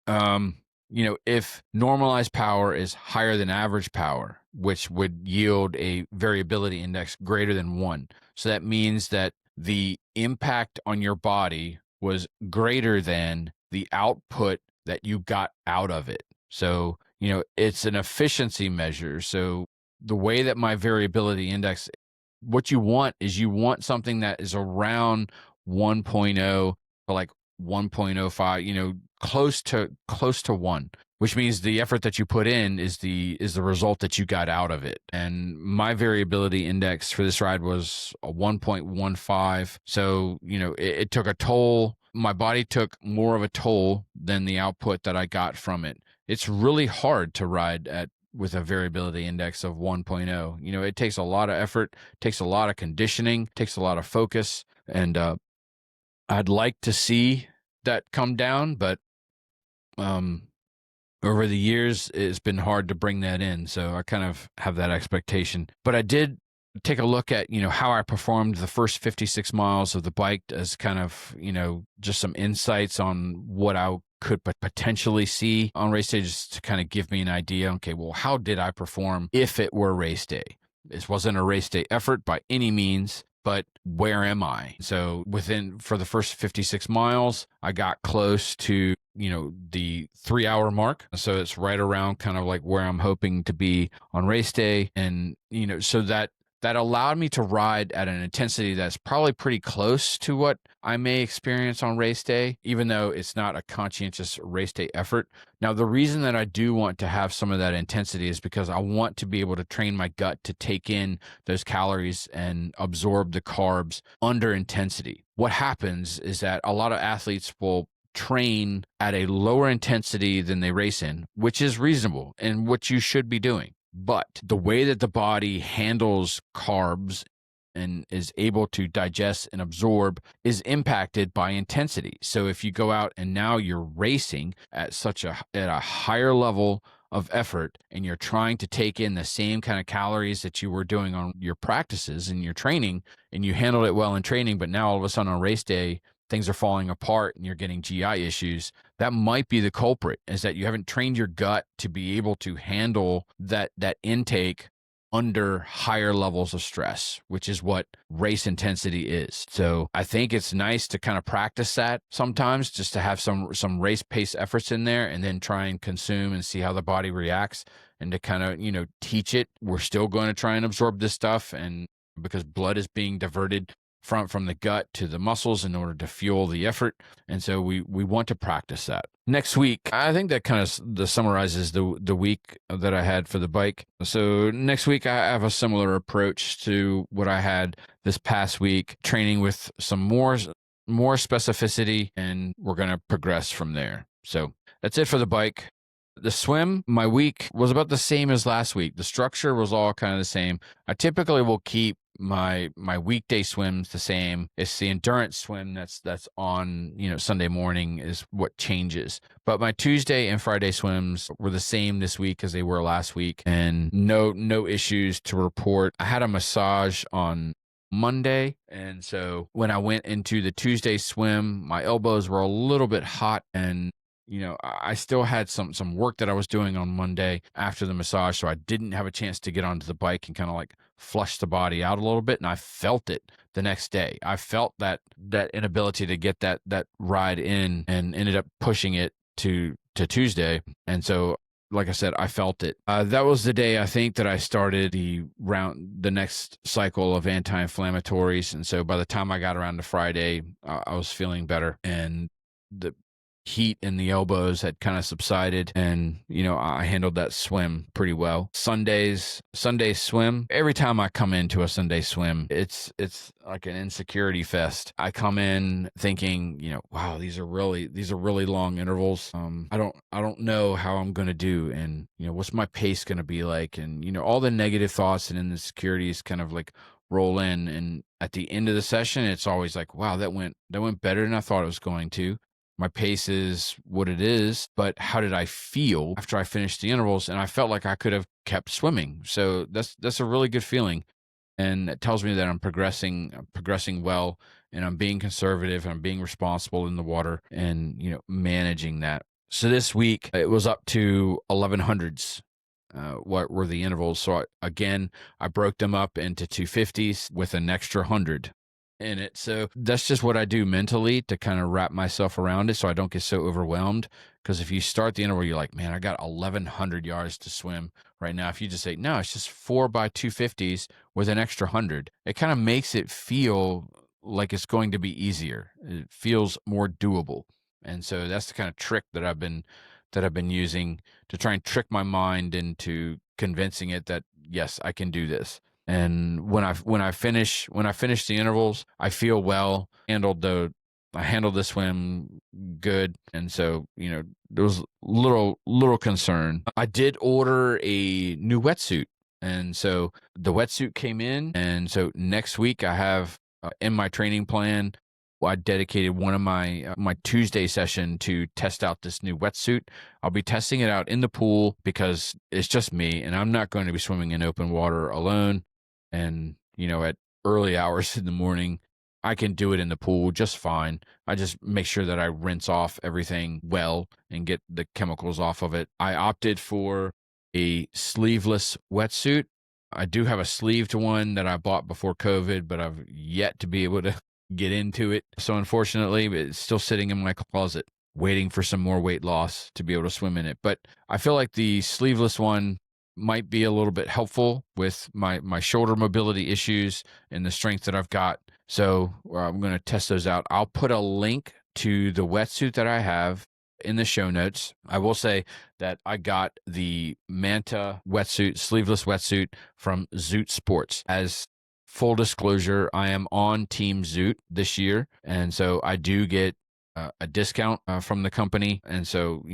if normalized power is higher than average power, which would yield a variability index greater than 1. So that means that the impact on your body was greater than the output that you got out of it. So, it's an efficiency measure. So the way that my variability index, what you want is something that is around 1.0 or like 1.05, close to 1, which means the effort that you put in is the result that you got out of it. And my variability index for this ride was a 1.15. So, it took a toll. My body took more of a toll than the output that I got from it. It's really hard to ride with a variability index of 1.0. It takes a lot of effort, takes a lot of conditioning, takes a lot of focus. And I'd like to see that come down, but over the years, it's been hard to bring that in. So I kind of have that expectation. But I did take a look at, how I performed the first 56 miles of the bike as kind of, just some insights on what I could potentially see on race day, just to kind of give me an idea. Okay, well, how did I perform if it were race day? This wasn't a race day effort by any means, but where am I? So for the first 56 miles, I got close to, the 3-hour mark. So it's right around kind of like where I'm hoping to be on race day. And, so that allowed me to ride at an intensity that's probably pretty close to what I may experience on race day, even though it's not a conscientious race day effort. Now, the reason that I do want to have some of that intensity is because I want to be able to train my gut to take in those calories and absorb the carbs under intensity. What happens is that a lot of athletes will train at a lower intensity than they race in, which is reasonable and what you should be doing. But the way that the body handles carbs and is able to digest and absorb is impacted by intensity. So if you go out and now you're racing at a higher level of effort, and you're trying to take in the same kind of calories that you were doing on your practices and your training, and you handled it well in training, but now all of a sudden on race day, things are falling apart and you're getting GI issues, that might be the culprit, is that you haven't trained your gut to be able to handle that intake under higher levels of stress, which is what race intensity is. So I think it's nice to kind of practice that sometimes, just to have some race pace efforts in there, and then try and consume and see how the body reacts, and to kind of, teach it. We're still going to try and absorb this stuff, and because blood is being diverted from the gut to the muscles in order to fuel the effort. And so we want to practice that. Next week, I think that kind of summarizes the week that I had for the bike. So next week, I have a similar approach to what I had this past week, training with some more specificity, and we're going to progress from there. So that's it for the bike. The swim, my week was about the same as last week. The structure was all kind of the same. I typically will keep my weekday swims the same. It's the endurance swim that's on, Sunday morning is what changes. But my Tuesday and Friday swims were the same this week as they were last week, and no issues to report. I had a massage on Monday, and so when I went into the Tuesday swim, my elbows were a little bit hot, and I still had some work that I was doing on Monday after the massage, so I didn't have a chance to get onto the bike and kind of like flush the body out a little bit. And I felt it the next day. I felt that inability to get that ride in, and ended up pushing it to Tuesday. And so, like I said, I felt it. That was the day I think that I started the next cycle of anti-inflammatories. And so by the time I got around to Friday, I was feeling better, and the heat in the elbows had kind of subsided, and I handled that swim pretty well. Sunday swim, every time I come into a Sunday swim, it's like an insecurity fest. I come in thinking, wow, these are really long intervals. I don't know how I'm going to do, and what's my pace going to be like, and all the negative thoughts and insecurities kind of like roll in. And at the end of the session, it's always like, wow, that went better than I thought it was going to. My pace is what it is, but how did I feel after I finished the intervals? And I felt like I could have kept swimming. So that's a really good feeling. And it tells me that I'm progressing well, and I'm being conservative, and I'm being responsible in the water, and, managing that. So this week it was up to 1100s. What were the intervals? So I broke them up into 250s with an extra 100 in it. So that's just what I do mentally to kind of wrap myself around it, so I don't get so overwhelmed. Because if you start the interval, you're like, man, I got 1100 yards to swim right now. If you just say, no, it's just 4 by 250s with an extra 100, it kind of makes it feel like it's going to be easier. It feels more doable. And so that's the kind of trick that I've been using to try and trick my mind into convincing it that, yes, I can do this. And when I finish the intervals, I feel well. I handled the swim good, and so there was little concern. I did order a new wetsuit, and so the wetsuit came in, and so next week I have in my training plan, I dedicated one of my Tuesday session to test out this new wetsuit. I'll be testing it out in the pool because it's just me, and I'm not going to be swimming in open water alone. And, at early hours in the morning, I can do it in the pool just fine. I just make sure that I rinse off everything well and get the chemicals off of it. I opted for a sleeveless wetsuit. I do have a sleeved one that I bought before COVID, but I've yet to be able to get into it. So unfortunately, it's still sitting in my closet, waiting for some more weight loss to be able to swim in it. But I feel like the sleeveless one might be a little bit helpful with my shoulder mobility issues and the strength that I've got. So I'm going to test those out. I'll put a link to the wetsuit that I have in the show notes. I will say that I got the Manta wetsuit, sleeveless wetsuit from Zoot Sports. As full disclosure, I am on Team Zoot this year, and so I do get a discount from the company. And so,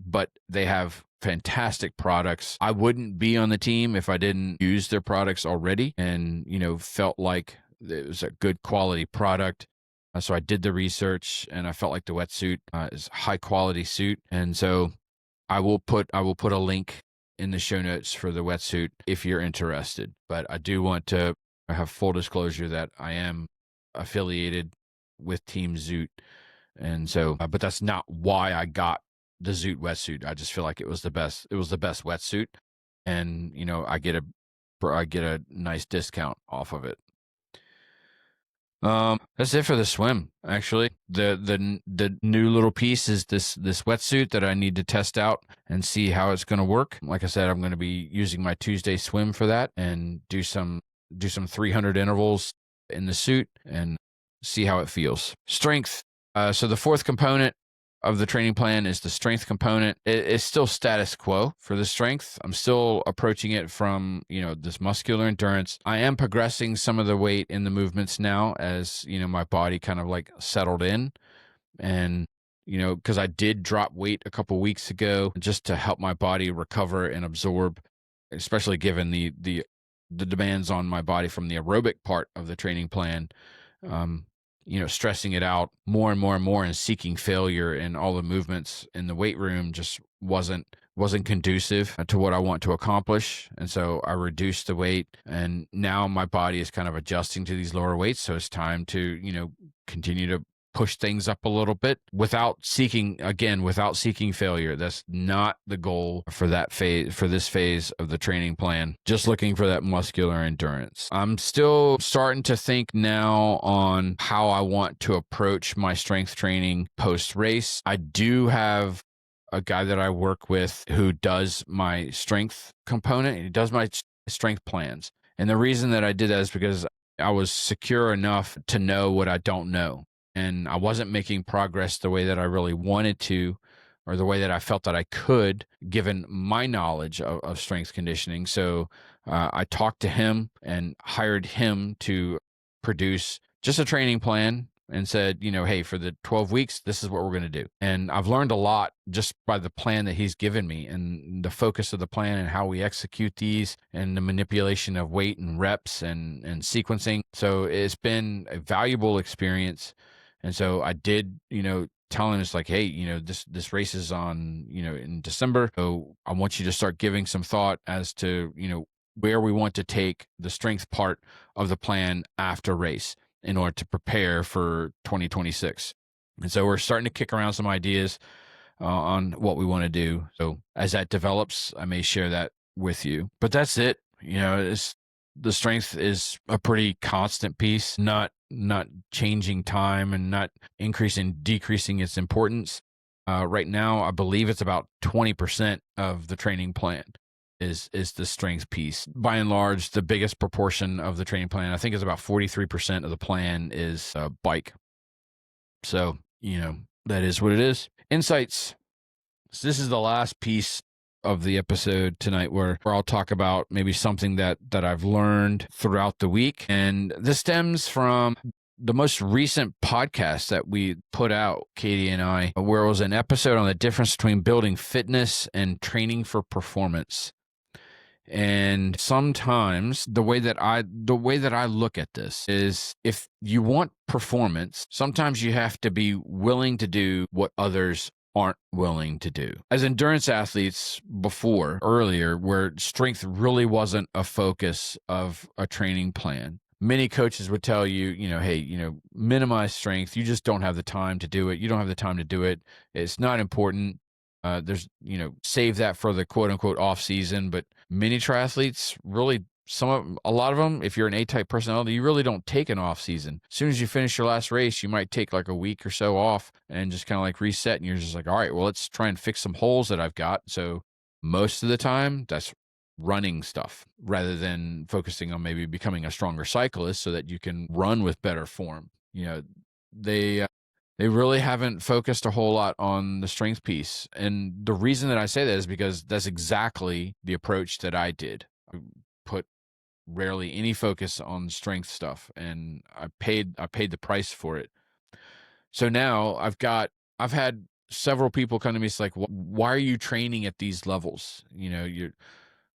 but they have fantastic products. I wouldn't be on the team if I didn't use their products already and, felt like it was a good quality product. So I did the research, and I felt like the wetsuit is a high quality suit. And so I will put a link in the show notes for the wetsuit if you're interested. But I do want to have full disclosure that I am affiliated with Team Zoot. And so, but that's not why I got the Zoot wetsuit. I just feel like it was the best wetsuit, and I get a nice discount off of it. That's it for the swim. Actually, the new little piece is this wetsuit that I need to test out and see how it's going to work. Like I said, I'm going to be using my Tuesday swim for that, and do some 300 intervals in the suit and see how it feels. Strength. So the fourth component of the training plan is the strength component. It's still status quo for the strength. I'm still approaching it from, this muscular endurance. I am progressing some of the weight in the movements now as, my body kind of like settled in. And, because I did drop weight a couple weeks ago just to help my body recover and absorb, especially given the demands on my body from the aerobic part of the training plan. Stressing it out more and more and more and seeking failure in all the movements in the weight room just wasn't conducive to what I want to accomplish. And so I reduced the weight, and now my body is kind of adjusting to these lower weights. So it's time to, continue to push things up a little bit without seeking failure. That's not the goal for this phase of the training plan. Just looking for that muscular endurance. I'm still starting to think now on how I want to approach my strength training post race. I do have a guy that I work with who does my strength component. He does my strength plans. And the reason that I did that is because I was secure enough to know what I don't know. And I wasn't making progress the way that I really wanted to, or the way that I felt that I could, given my knowledge of strength conditioning. So I talked to him and hired him to produce just a training plan and said, hey, for the 12 weeks, this is what we're going to do. And I've learned a lot just by the plan that he's given me and the focus of the plan and how we execute these and the manipulation of weight and reps and sequencing. So it's been a valuable experience. And so I did, tell him, it's like, hey, this race is on, in December. So I want you to start giving some thought as to, where we want to take the strength part of the plan after race in order to prepare for 2026. And so we're starting to kick around some ideas on what we want to do. So as that develops, I may share that with you. But that's it. The strength is a pretty constant piece, not changing time and not decreasing its importance. Right now, I believe it's about 20% of the training plan is the strength piece. By and large, the biggest proportion of the training plan, I think, is about 43% of the plan is bike. So, that is what it is. Insights. So this is the last piece of the episode tonight where I'll talk about maybe something that I've learned throughout the week. And this stems from the most recent podcast that we put out, Katie and I, where it was an episode on the difference between building fitness and training for performance. And sometimes the way that I look at this is, if you want performance, sometimes you have to be willing to do what others aren't willing to do. As endurance athletes earlier, where strength really wasn't a focus of a training plan, many coaches would tell you, hey, minimize strength. You just don't have the time to do it. You don't have the time to do it. It's not important. Save that for the quote unquote off season. But many triathletes really, a lot of them, if you're an A-type personality, you really don't take an off season. As soon as you finish your last race, you might take like a week or so off and just kind of like reset. And you're just like, all right, well, let's try and fix some holes that I've got. So most of the time that's running stuff rather than focusing on maybe becoming a stronger cyclist so that you can run with better form. They really haven't focused a whole lot on the strength piece. And the reason that I say that is because that's exactly the approach that I did. I put rarely any focus on strength stuff, and I paid the price for it. So now I've had several people come to me. It's like, why are you training at these levels?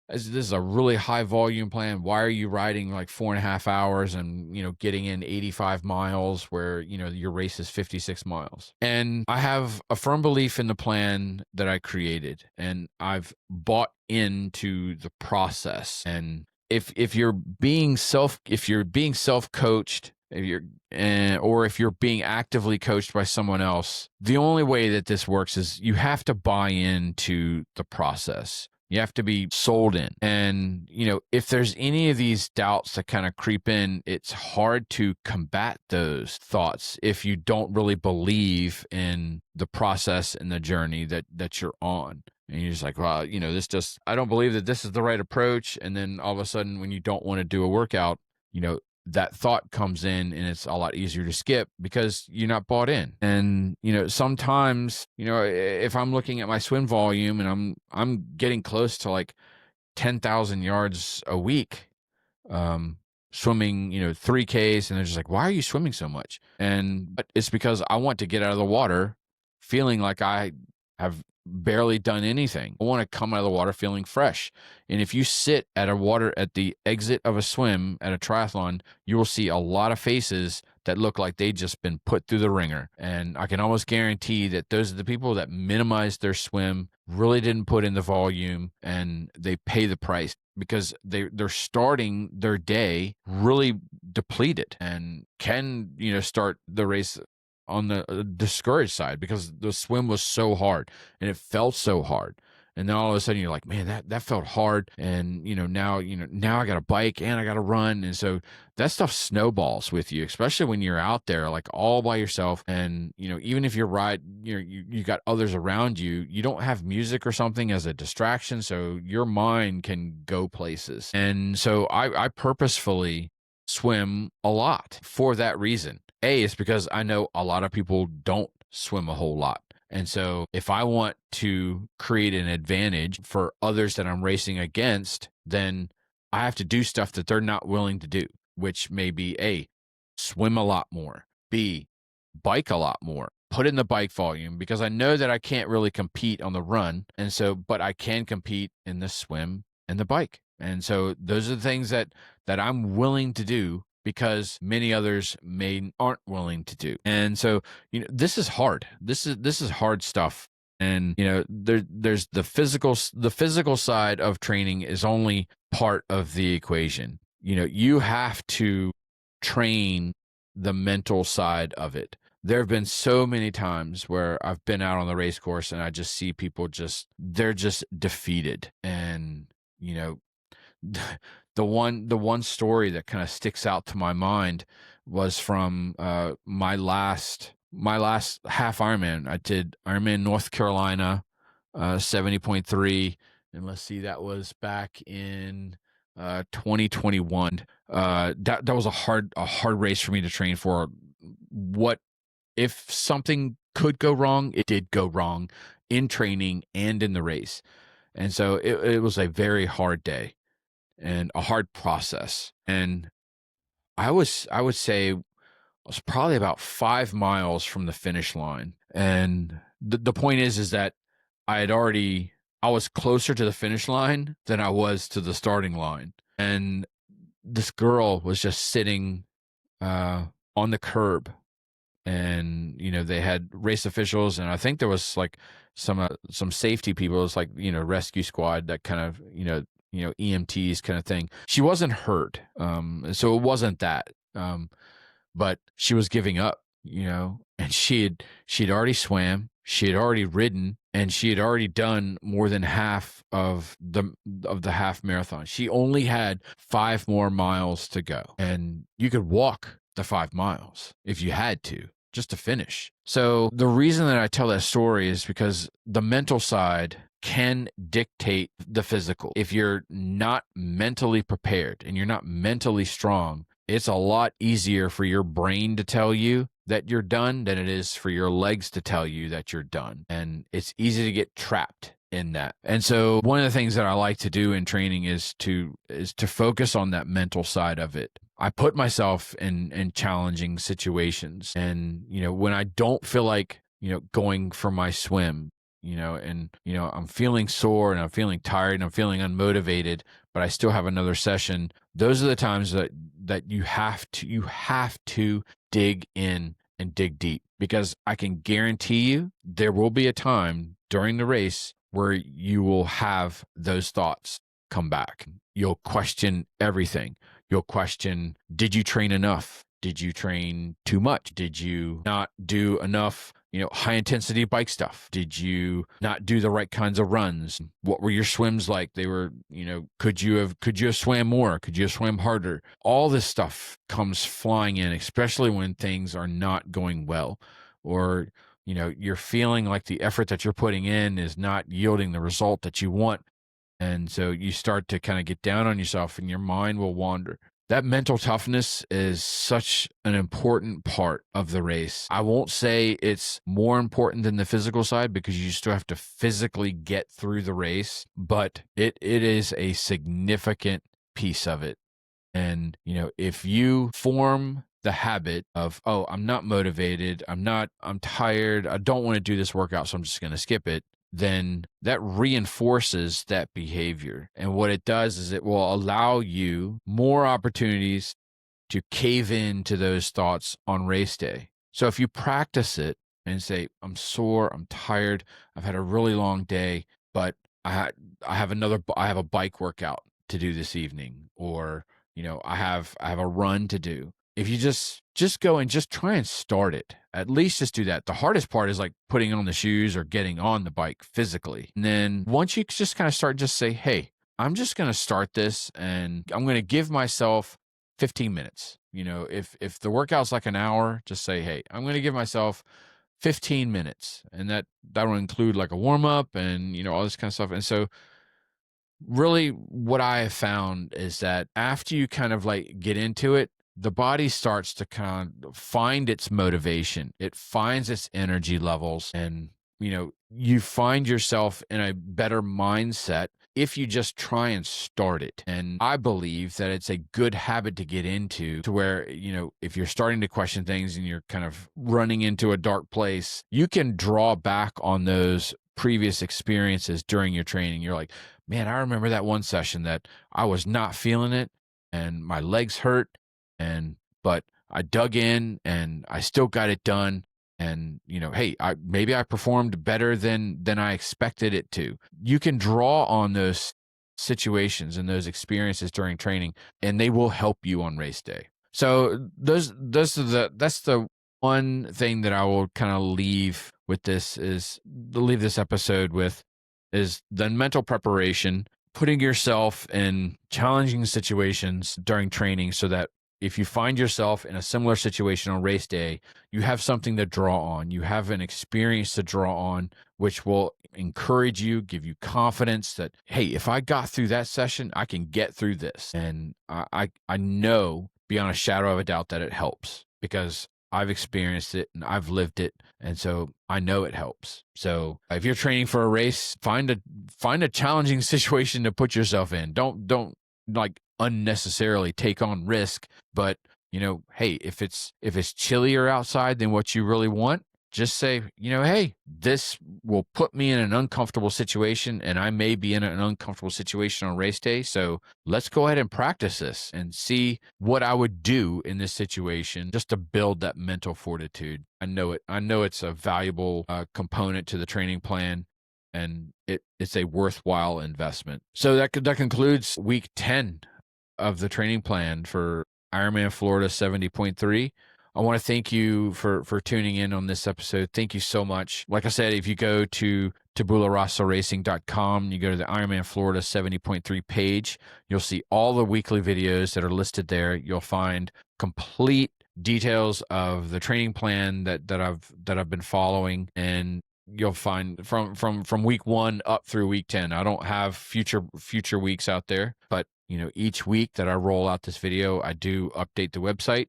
This is a really high volume plan. Why are you riding like 4.5 hours and, getting in 85 miles where, your race is 56 miles? And I have a firm belief in the plan that I created, and I've bought into the process. And if you're being self-coached, or if you're being actively coached by someone else, the only way that this works is you have to buy into the process. You have to be sold in. And, if there's any of these doubts that kind of creep in, it's hard to combat those thoughts if you don't really believe in the process and the journey that you're on. And you're just like, well, I don't believe that this is the right approach. And then all of a sudden, when you don't want to do a workout, that thought comes in, and it's a lot easier to skip because you're not bought in. And, sometimes, if I'm looking at my swim volume and I'm getting close to like 10,000 yards a week, swimming, 3Ks, and they're just like, why are you swimming so much? But it's because I want to get out of the water feeling like I have barely done anything. I want to come out of the water feeling fresh. And if you sit at the exit of a swim at a triathlon, you will see a lot of faces that look like they just been put through the ringer. And I can almost guarantee that those are the people that minimized their swim, really didn't put in the volume, and they pay the price because they're starting their day really depleted and can, start the race on the discouraged side because the swim was so hard and it felt so hard. And then all of a sudden you're like, man, that felt hard. And, now I got a bike and I got to run. And so that stuff snowballs with you, especially when you're out there like all by yourself. And, even if you got others around you, you don't have music or something as a distraction. So your mind can go places. And so I purposefully swim a lot for that reason. It's because I know a lot of people don't swim a whole lot. And so if I want to create an advantage for others that I'm racing against, then I have to do stuff that they're not willing to do, which may be A, swim a lot more, B, bike a lot more, put in the bike volume because I know that I can't really compete on the run. And so, but I can compete in the swim and the bike. And so those are the things that I'm willing to do because many others aren't willing to do. And so, this is hard. This is hard stuff. And, there's the physical side of training is only part of the equation. You have to train the mental side of it. There have been so many times where I've been out on the race course and I just see people they're just defeated. And, the one story that kind of sticks out to my mind was from my last half Ironman. I did Ironman North Carolina, 70.3, and let's see, that was back in 2021. That was a hard race for me to train for. What if something could go wrong? It did go wrong in training and in the race, and so it was a very hard day and a hard process. And I would say I was probably about 5 miles from the finish line. And the point is that I was closer to the finish line than I was to the starting line. And this girl was just sitting on the curb. And, they had race officials, and I think there was like some safety people. It was like, rescue squad, that kind of, EMTs kind of thing. She wasn't hurt. So it wasn't that. But she was giving up, and she'd already swam, she had already ridden, and she had already done more than half of the half marathon. She only had 5 more miles to go, and you could walk the 5 miles if you had to, just to finish. So the reason that I tell that story is because the mental side can dictate the physical. If you're not mentally prepared and you're not mentally strong, it's a lot easier for your brain to tell you that you're done than it is for your legs to tell you that you're done. And it's easy to get trapped in that. And so one of the things that I like to do in training is to focus on that mental side of it. I put myself in challenging situations. And, when I don't feel like, going for my swim, and, I'm feeling sore and I'm feeling tired and I'm feeling unmotivated, but I still have another session. Those are the times that you have to dig in and dig deep, because I can guarantee you there will be a time during the race where you will have those thoughts come back. You'll question everything. You'll question, did you train enough? Did you train too much? Did you not do enough, high intensity bike stuff? Did you not do the right kinds of runs? What were your swims like? They were, could you have swam more? Could you have swam harder? All this stuff comes flying in, especially when things are not going well, or, you're feeling like the effort that you're putting in is not yielding the result that you want. And so you start to kind of get down on yourself and your mind will wander. That mental toughness is such an important part of the race. I won't say it's more important than the physical side, because you still have to physically get through the race, but it is a significant piece of it. And, if you form the habit of, oh, I'm not motivated, I'm tired, I don't want to do this workout, so I'm just going to skip it, then that reinforces that behavior. And what it does is it will allow you more opportunities to cave into those thoughts on race day. So if you practice it and say, I'm sore, I'm tired, I've had a really long day, but I have a bike workout to do this evening, or, I have a run to do. if you just go and just try and start it, at least just do that. The hardest part is like putting on the shoes or getting on the bike physically. And then once you just kind of start, just say, hey, I'm just going to start this and I'm going to give myself 15 minutes. If the workout's like an hour, just say, hey, I'm going to give myself 15 minutes. And that will include like a warm up and, all this kind of stuff. And so really what I have found is that after you kind of like get into it, the body starts to kind of find its motivation. It finds its energy levels, and you find yourself in a better mindset if you just try and start it. And I believe that it's a good habit to get into, to where, if you're starting to question things and you're kind of running into a dark place, you can draw back on those previous experiences during your training. You're like, man, I remember that one session that I was not feeling it and my legs hurt, but I dug in and I still got it done. And, hey, maybe I performed better than I expected it to. You can draw on those situations and those experiences during training, and they will help you on race day. So that's the one thing that I will kind of leave with this episode with, is the mental preparation, putting yourself in challenging situations during training, so that if you find yourself in a similar situation on race day, you have something to draw on. You have an experience to draw on, which will encourage you, give you confidence that, hey, if I got through that session, I can get through this. And I know beyond a shadow of a doubt that it helps, because I've experienced it and I've lived it. And so I know it helps. So if you're training for a race, find a challenging situation to put yourself in. Don't like unnecessarily take on risk, but hey, if it's chillier outside than what you really want, just say, hey, this will put me in an uncomfortable situation, and I may be in an uncomfortable situation on race day. So let's go ahead and practice this and see what I would do in this situation, just to build that mental fortitude. I know it's a valuable component to the training plan, and it's a worthwhile investment. So that concludes week 10 of the training plan for Ironman Florida 70.3. I want to thank you for tuning in on this episode. Thank you so much. Like I said, if you go to tabularasaracing.com, you go to the Ironman Florida 70.3 page, you'll see all the weekly videos that are listed there. You'll find complete details of the training plan that I've been following, and you'll find from week 1 up through week 10. I don't have future weeks out there, but each week that I roll out this video, I do update the website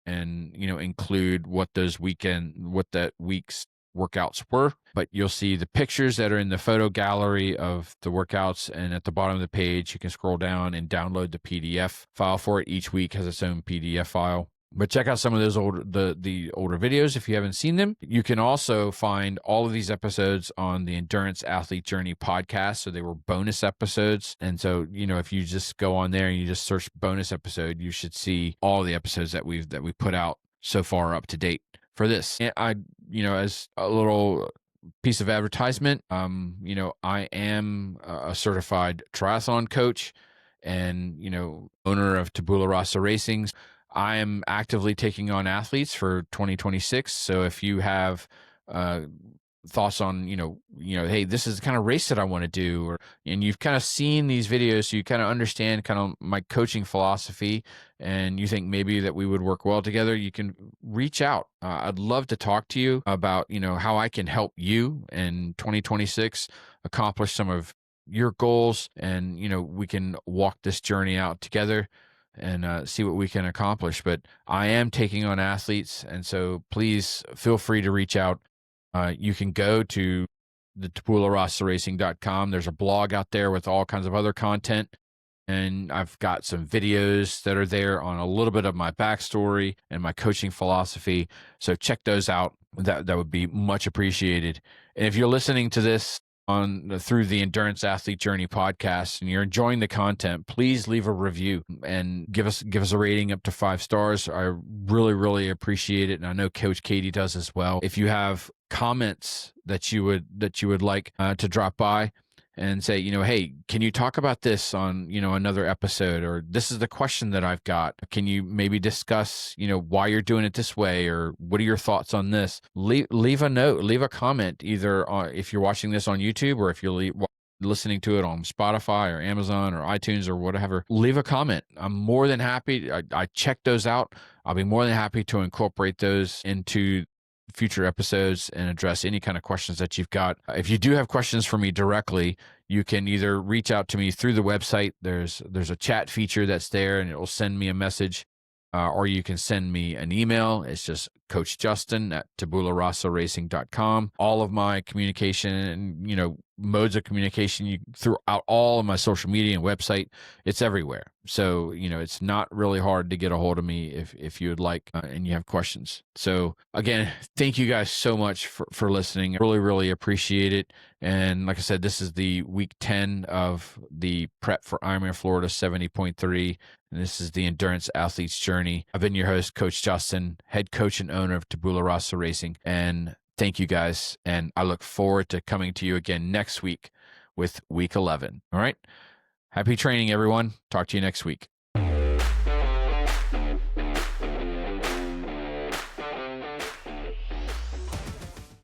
and include what that week's workouts were. But you'll see the pictures that are in the photo gallery of the workouts, and at the bottom of the page you can scroll down and download the PDF file for it. Each week has its own PDF file. But check out some of those older videos if you haven't seen them. You can also find all of these episodes on the Endurance Athlete Journey podcast. So they were bonus episodes. And so, if you just go on there and you just search bonus episode, you should see all the episodes that we put out so far up to date for this. And I, as a little piece of advertisement, I am a certified triathlon coach and, owner of Tabula Rasa Racing. I am actively taking on athletes for 2026. So if you have thoughts on, hey, this is the kind of race that I want to do, and you've kind of seen these videos, so you kind of understand kind of my coaching philosophy, and you think maybe that we would work well together, you can reach out. I'd love to talk to you about, how I can help you in 2026 accomplish some of your goals, and, we can walk this journey out together and see what we can accomplish. But I am taking on athletes, and so please feel free to reach out. You can go to the tabularasaracing.com. There's a blog out there with all kinds of other content, and I've got some videos that are there on a little bit of my backstory and my coaching philosophy. So check those out. That would be much appreciated. And if you're listening to this through the Endurance Athlete Journey podcast and you're enjoying the content, please leave a review and give us a rating up to 5 stars. I really, really appreciate it. And I know Coach Katie does as well. If you have comments that you would like to drop by, and say, hey, can you talk about this on, another episode? Or this is the question that I've got. Can you maybe discuss, why you're doing it this way? Or what are your thoughts on this? Leave a note, leave a comment, either if you're watching this on YouTube or if you're listening to it on Spotify or Amazon or iTunes or whatever. Leave a comment. I'm more than happy. I check those out. I'll be more than happy to incorporate those into future episodes and address any kind of questions that you've got. If you do have questions for me directly, you can either reach out to me through the website. There's a chat feature that's there, and it will send me a message, or you can send me an email. It's just Coach Justin at tabularasaracing.com. All of my communication and, modes of communication throughout all of my social media and website, it's everywhere. So, it's not really hard to get a hold of me if you would like and you have questions. So again, thank you guys so much for listening. I really, really appreciate it. And like I said, this is the week 10 of the prep for Ironman Florida 70.3. And this is the Endurance Athlete's Journey. I've been your host, Coach Justin, head coach and owner of Tabula Rasa Racing. And thank you guys. And I look forward to coming to you again next week with week 11. All right. Happy training, everyone. Talk to you next week.